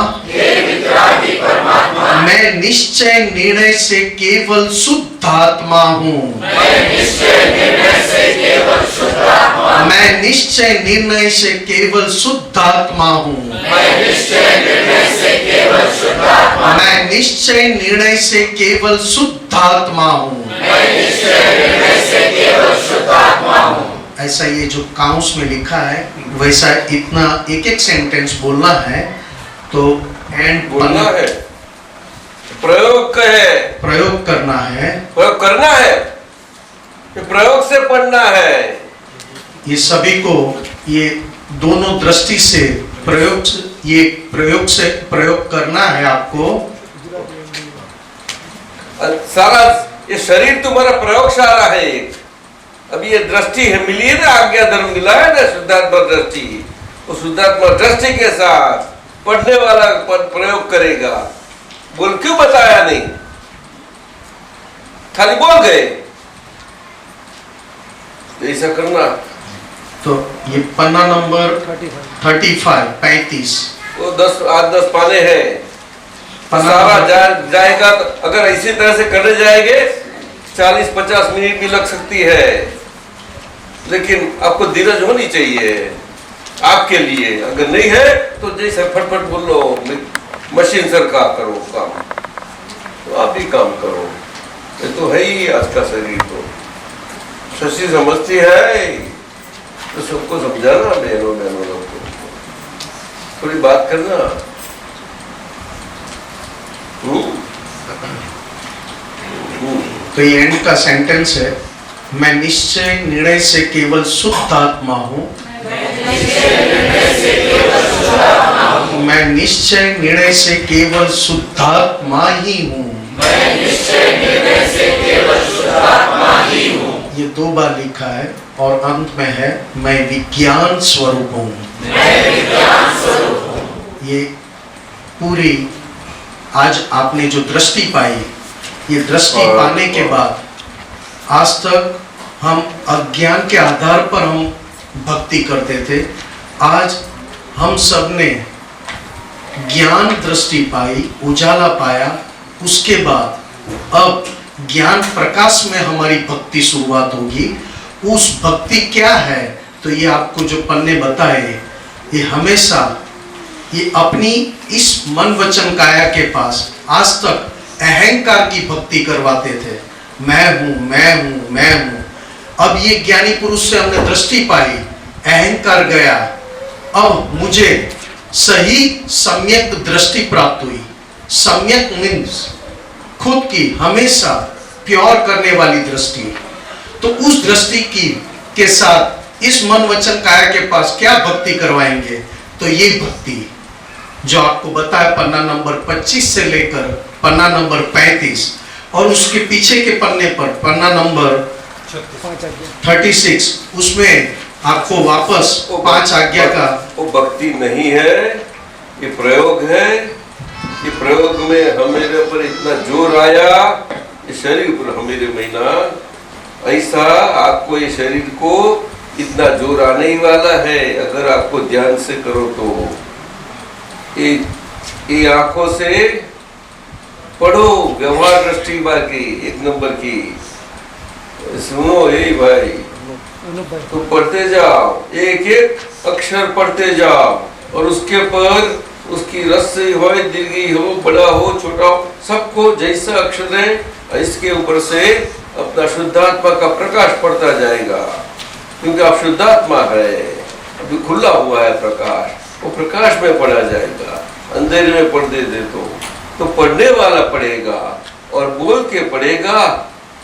मैं निश्चय निर्णय से केवल शुद्ध आत्मा हूँ। मैं निश्चय निर्णय से केवल शुद्ध आत्मा हूँ। मैं निश्चय निर्णय से केवल शुद्ध आत्मा हूँ। ऐसा ये जो काउंस में लिखा है वैसा इतना एक एक सेंटेंस बोलना है। तो एंड बोलना है, प्रयोग है, प्रयोग करना है, प्रयोग करना है, प्रयोग से पढ़ना है। ये सभी को ये दोनों दृष्टि से प्रयोग करना है आपको। सारा ये शरीर तुम्हारा प्रयोगशाला है एक, अब ये दृष्टि है, मिली है ना, आज्ञा धर्म मिला है ना, शुद्धात्मा दृष्टि। उस शुद्धात्मा दृष्टि के साथ पढ़ने वाला प्रयोग करेगा। बोल क्यों बताया नहीं, खाली बोल गए। ऐसा करना। तो ये पन्ना नंबर 35 वो 8-10 पाने हैं, पन्ना सारा नंबर- जाएगा। तो अगर इसी तरह से करने जाएंगे 40-50 मिनट भी लग सकती है, लेकिन आपको धीरज होनी चाहिए आपके लिए। अगर नहीं है तो जैसे फटफट बोल लो, मशीन सर का करो काम, तो आप भी काम करो। ये तो है ही आज का शरीर। तो शशि समझती है तो सबको समझाना, बहनों लोग को थोड़ी बात करना। तो ये एंड का सेंटेंस है, मैं निश्चय निर्णय से केवल शुद्ध आत्मा हूँ। मैं निश्चय निर्णय से केवल शुद्धात्मा ही हूँ। ये 2 बार लिखा है और अंत में है मैं विज्ञान स्वरूप हूँ। ये पूरी आज आपने जो दृष्टि पाई, ये दृष्टि पाने के बाद आज तक हम अज्ञान के आधार पर हम भक्ति करते थे। आज हम सब ने ज्ञान दृष्टि पाई, उजाला पाया। उसके बाद अब ज्ञान प्रकाश में हमारी भक्ति शुरुआत होगी। उस भक्ति क्या है, तो ये आपको जो पन्ने बताए, ये हमेशा ये अपनी इस मन वचन काया के पास आज तक अहंकार की भक्ति करवाते थे। मैं हूं, मैं हूं, मैं हूं। अब ये ज्ञानी पुरुष से हमने दृष्टि पाई, अहंकार गया। अब मुझे सही सम्यक दृष्टि प्राप्त हुई। सम्यक मीन्स खुद की हमेशा प्योर करने वाली दृष्टि। तो उस दृष्टि की के साथ इस मन वचन काया के पास क्या भक्ति करवाएंगे, तो ये भक्ति जो आपको बताया पन्ना नंबर 25 से लेकर पन्ना नंबर 35 और उसके पीछे के पन्ने पर पन्ना नंबर 36, उसमें आपको वापस 5 आज्ञा का। वो भक्ति नहीं है, ये प्रयोग है। ये प्रयोग में हमारे पर इतना जोर आया, ये शरीर पर हमारे महीना ऐसा आपको ये शरीर को इतना जोर आने ही वाला है। अगर आपको ध्यान से करो तो ये आंखों से पढ़ो, व्यवहार दृष्टि बाकी 1 नंबर की सुनो। यही भाई तो पढ़ते जाओ, एक एक अक्षर पढ़ते जाओ और उसके पर उसकी रस्सी हो, दीर्घी हो, बड़ा हो, छोटा हो, सबको जैसा अक्षर है इसके ऊपर से अपना शुद्धात्मा का प्रकाश पड़ता जाएगा। क्योंकि आप शुद्धात्मा है, अभी खुला हुआ है प्रकाश, वो प्रकाश में पढ़ा जाएगा। अंधेरे में पढ़ दे तो पढ़ने वाला पढ़ेगा और बोल के पढ़ेगा।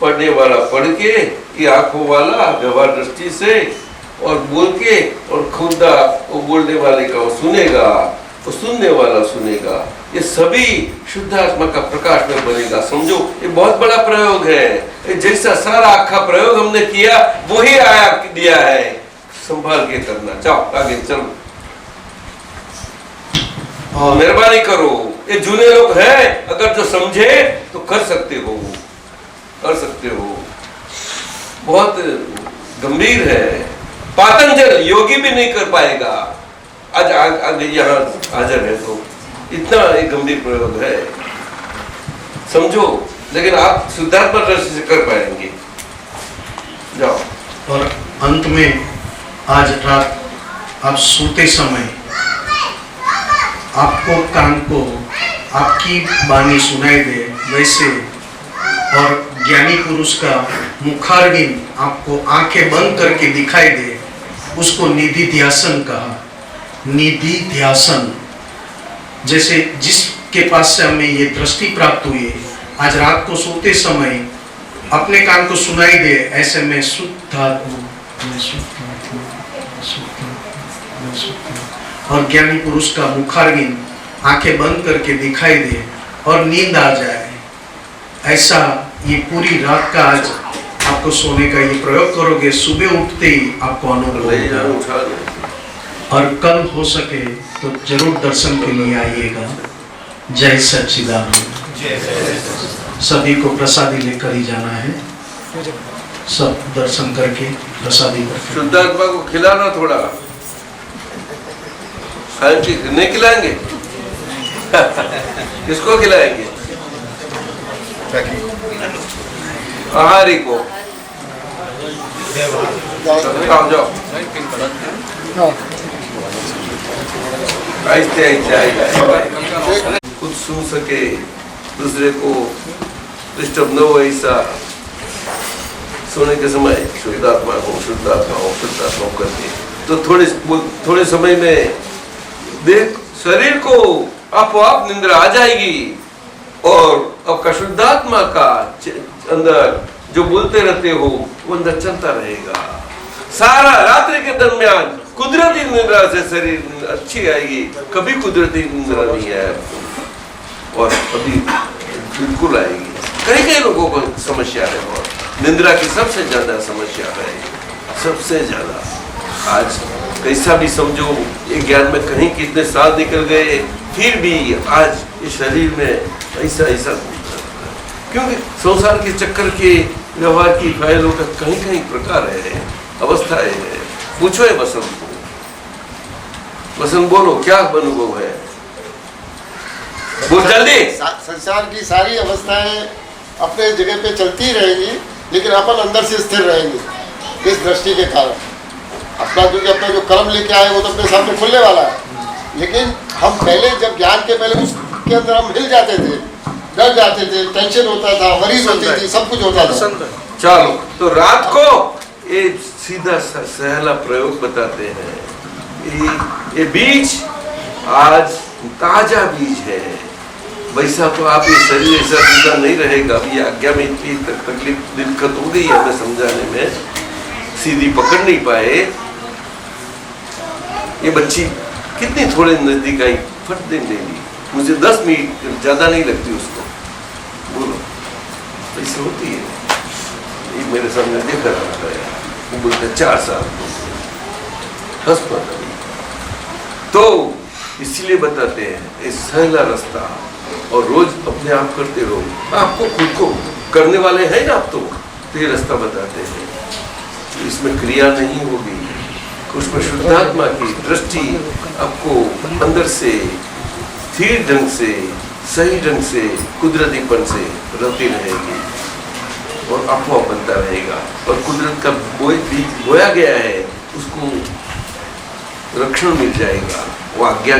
पढ़ने वाला पढ़ के, ये आंखों वाला व्यवहार दृष्टि से और बोल के, और खुदा वो बोलने वाले का वो सुनेगा, वो सुनने वाला सुनेगा। ये सभी शुद्धात्मा का प्रकाश में बनेगा। समझो, ये बहुत बड़ा प्रयोग है। ये जैसा सारा आखा प्रयोग हमने किया वही आया दिया है, संभाल के करना। जाओ आगे चलो, और मेहरबानी करो। ये जूने लोग हैं, अगर जो समझे तो कर सकते हो, कर सकते हो। बहुत गंभीर है, पातंजल योगी भी नहीं कर पाएगा। आज आगे यहाँ हाजिर है तो इतना एक गंभीर प्रयोग है, समझो। लेकिन आप शुद्धात्मा दृष्टि से कर पाएंगे। जाओ। और अंत में आज रात आप सोते समय आपको कान को आपकी वाणी सुनाई दे वैसे, और ज्ञानी पुरुष का मुखारविंद आपको आंखें बंद करके दिखाई दे, उसको निधि ध्यासन कहा। निधि ध्यासन, जैसे जिसके पास से हमें ये दृष्टि प्राप्त हुई है, आज रात को सोते समय अपने कान को सुनाई दे ऐसे में शुद्धात्मा, मैं शुद्धात्मा, मैं शुद्धात्मा, मैं शुद्धात्मा। और ज्ञानी पुरुष का मुखारविंद आंखें बंद करके दिखाई दे और नींद आ जाए। ऐसा ये पूरी रात का आज आप रात को सोने का ये प्रयोग करोगे, सुबह उठते ही आपको अनुभव ले जाओ, होगा। उठा लो। और कल हो सके तो जरूर दर्शन के लिए आइएगा। जय सच्चिदानंद। सभी को प्रसादी लेकर ही जाना है, सब दर्शन करके प्रसादी करके। शुद्धात्मा को खिलाना थोड़ा, नहीं खिलाएंगे? किसको खिलाएंगे? आहारी को। जाओ जाओ, आहिस्ते आहिस्ते खुद सुन सके, दूसरे को डिस्टर्ब न हो, ऐसा सोने के समय शुद्धात्मा को करके तो थोड़े समय में देख शरीर को आप निंद्रा आ जाएगी और आपका शुद्धात्मा का अंदर जो बोलते रहते हो वो अंदर चलता रहेगा। सारा रात्रि के दरमियान कुदरती निंद्रा से शरीर अच्छी आएगी, कभी कुदरती निंद्रा नहीं है और कभी बिल्कुल आएगी। कई लोगों को समस्या है, बहुत निंद्रा की सबसे ज्यादा समस्या है, सबसे ज्यादा। आज कैसा भी समझो, ये ज्ञान में कहीं कितने साल निकल गए, फिर भी आज इस शरीर में ऐसा क्योंकि संसार के चक्कर के व्यवहार की फाइलों का कहीं प्रकार है, अवस्थाएं है। पूछो है बसंत को, बसंत बोलो क्या अनुभव है, बोल जल्दी। संसार की सारी अवस्थाएं अपने जगह पे चलती रहेंगी, लेकिन अपन अंदर से स्थिर रहेंगे इस दृष्टि के कारण। अपना क्योंकि अपना जो कर्म लेके आए वो तो अपने सामने खुलने वाला है, लेकिन हम पहले जब ज्ञान के पहले उसके अंदर हम हिल जाते थे, डर जाते थे, टेंशन होता था, वरीज होती थी, सब कुछ होता था। चलो तो रात को एक सीधा सहला प्रयोग बताते हैं। ये बीज आज ताजा बीज है, वैसा तो आप ये शरीर ऐसा सीधा नहीं रहेगा। अभी आज्ञा में इतनी तकलीफ दिक्कत हो गई है हमें समझाने में, सीधी पकड़ नहीं पाए। ये बच्ची कितनी थोड़े नजदीक आई, फट दे ली, मुझे 10 मिनट ज्यादा नहीं लगती उसको। बोलो ऐसे होती है, ये मेरे सामने देख रहा है, वो बोलते 4 साल हंस पड़ा। तो इसलिए बताते हैं ये सहला रास्ता, और रोज अपने आप करते रहो। आपको खुद को करने वाले हैं ना आप, तो ये रास्ता बताते हैं। इसमें क्रिया नहीं होगी, उसमें शुद्धात्मा की दृष्टि आपको अंदर से स्थिर ढंग से, सही ढंग से, कुदरतीपन से रहती रहेगी और अफवाह बनता रहेगा। और कुदरत का बीज बोया गया है, उसको रक्षण मिल जाएगा। वो आज्ञा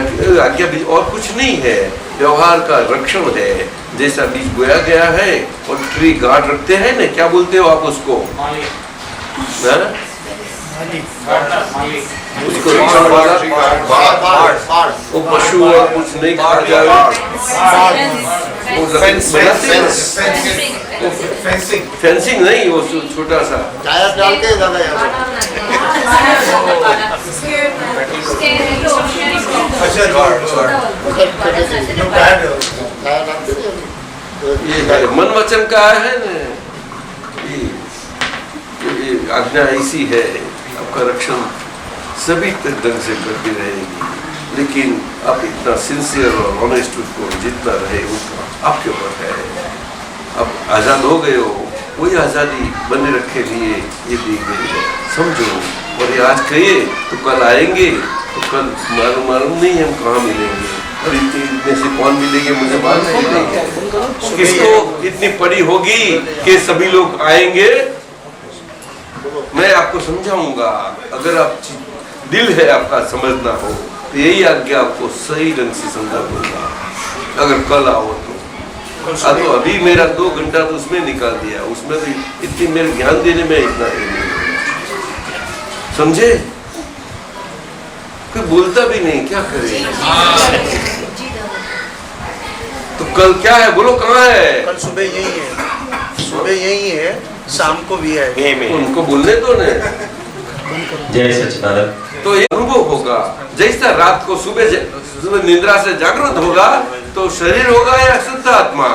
बीज और कुछ नहीं है, व्यवहार का रक्षण है। जैसा बीज बोया गया है और ट्री गार्ड रखते हैं ना, क्या बोलते हो आप उसको? उसको रक्षण वाला वो पशु और कुछ नहीं खा जाए, फेंसिंग नहीं, वो छोटा सा टायर डाल के दादा ये मन वचन का है ना, ये आज्ञा ऐसी है, आपका रक्षण सभी ढंग से करती रहेगी। लेकिन आप इतना सिंसियर और ऑनेस्ट उसको जितना रहे उतना आपके ऊपर है। अब आज़ाद हो गए हो, वही आज़ादी बने रखे लिए ये दी गई है, समझो। और ये आज कहिए तो कल आएंगे, तो कल मालूम नहीं हम कहाँ मिलेंगे, और इतने से कौन मिलेंगे मुझे मालूम नहीं। किसको इतनी पड़ी होगी कि सभी लोग आएंगे, मैं आपको समझाऊंगा। अगर आप दिल है आपका समझना हो तो यही आज्ञा आपको सही ढंग से समझा दूंगा। अगर कल आओ तो अभी मेरा 2 घंटा तो उसमें निकाल दिया, उसमें भी इतनी मेरे ज्ञान देने में इतना समझे, कोई बोलता भी नहीं, क्या करे। तो कल क्या है बोलो, कहाँ है? कल सुबह यही है, सुबह यही है, शाम को भी है। उनको बोलने दो ने। जय सच्चिदानंद। तो ये अनुभव होगा, जैसा रात को सुबह निद्रा से जागृत होगा तो शरीर होगा या शुद्ध आत्मा?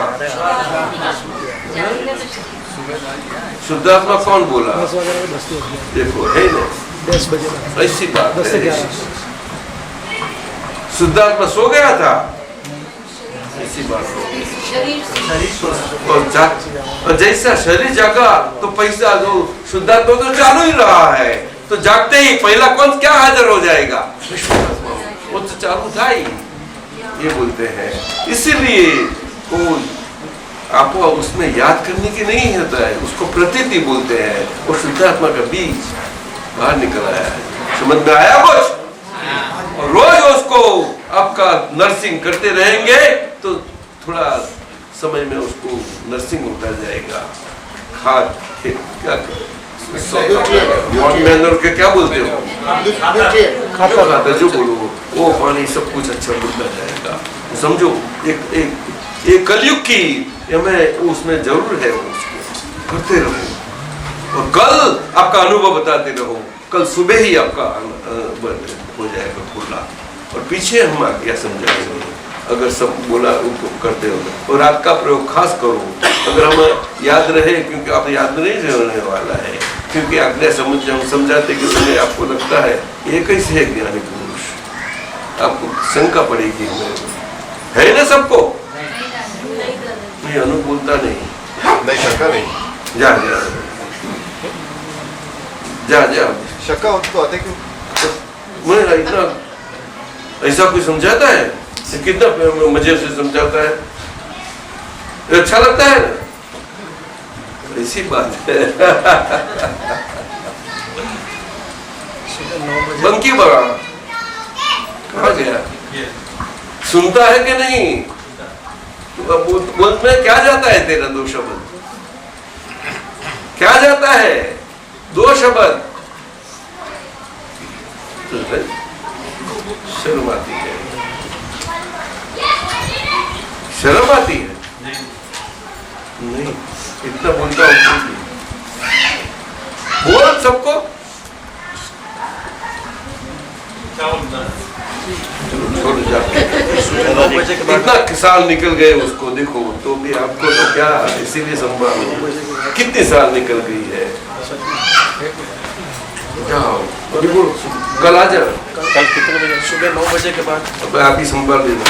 शुद्धात्मा कौन बोला? 10 वगैरह बजती होगी, देखो है ना, 10 बजे ऐसी बात 10 से है। 11 शुद्धात्मा सो गया था, ऐसी बात हो। और जैसा शरीर जागा तो पैसा जो शुद्धात्मा तो चालू ही रहा है, तो जागते ही पहला कौन क्या हाजिर हो जाएगा? वो तो चालू था ही, ये बोलते हैं। इसीलिए वो आपको उसमें याद करने की नहीं होता है, उसको प्रतीति बोलते हैं। वो शुद्धात्मा का बीज बाहर निकल आया है, समझ में आया कुछ? और रोज उसको आपका नर्सिंग करते रहेंगे तो थोड़ा समय में उसको नर्सिंग होता जाएगा। खाद क्या क्या बोलते हो? खाता जो बोलो वो पानी सब कुछ अच्छा मिलता जाएगा। समझो एक कलयुग की हमें उसमें जरूर है, उसको करते रहो और कल आपका अनुभव बताते रहो। कल सुबह ही आपका हो जाएगा खुला, और पीछे हम आज्ञा समझाएंगे अगर सब बोला उनको करते हो। और रात का प्रयोग खास करो, अगर हमें याद रहे, क्योंकि आप याद नहीं रहने वाला है, क्योंकि आज्ञा समझाते कि समय आपको लगता है ये कैसे है ज्ञानी पुरुष, आपको शंका पड़ेगी हमें, है ना सबको? नहीं, अनुकूलता नहीं शक्का नहीं, जा जा जा शक्का तो आते क्यों? मुझे इतना ऐसा कोई समझाता है, कितना मजे से समझाता है, अच्छा लगता है ना, ऐसी बात है। बंकी बड़ा कहाँ गया? सुनता है कि नहीं? मन में क्या जाता है तेरा? 2 शब्द क्या जाता है? 2 शब्द शर्म आती है, शर्म आती है? नहीं, इतना बोलता हूँ बोल सबको। इतना साल निकल गए उसको, देखो तो भी आपको तो क्या, इसीलिए संभालो। कितने साल निकल गई है? जाओ कल आ जाओ, कल कितने बजे? सुबह 9 बजे के बाद। अब आप ही संभाल लेना।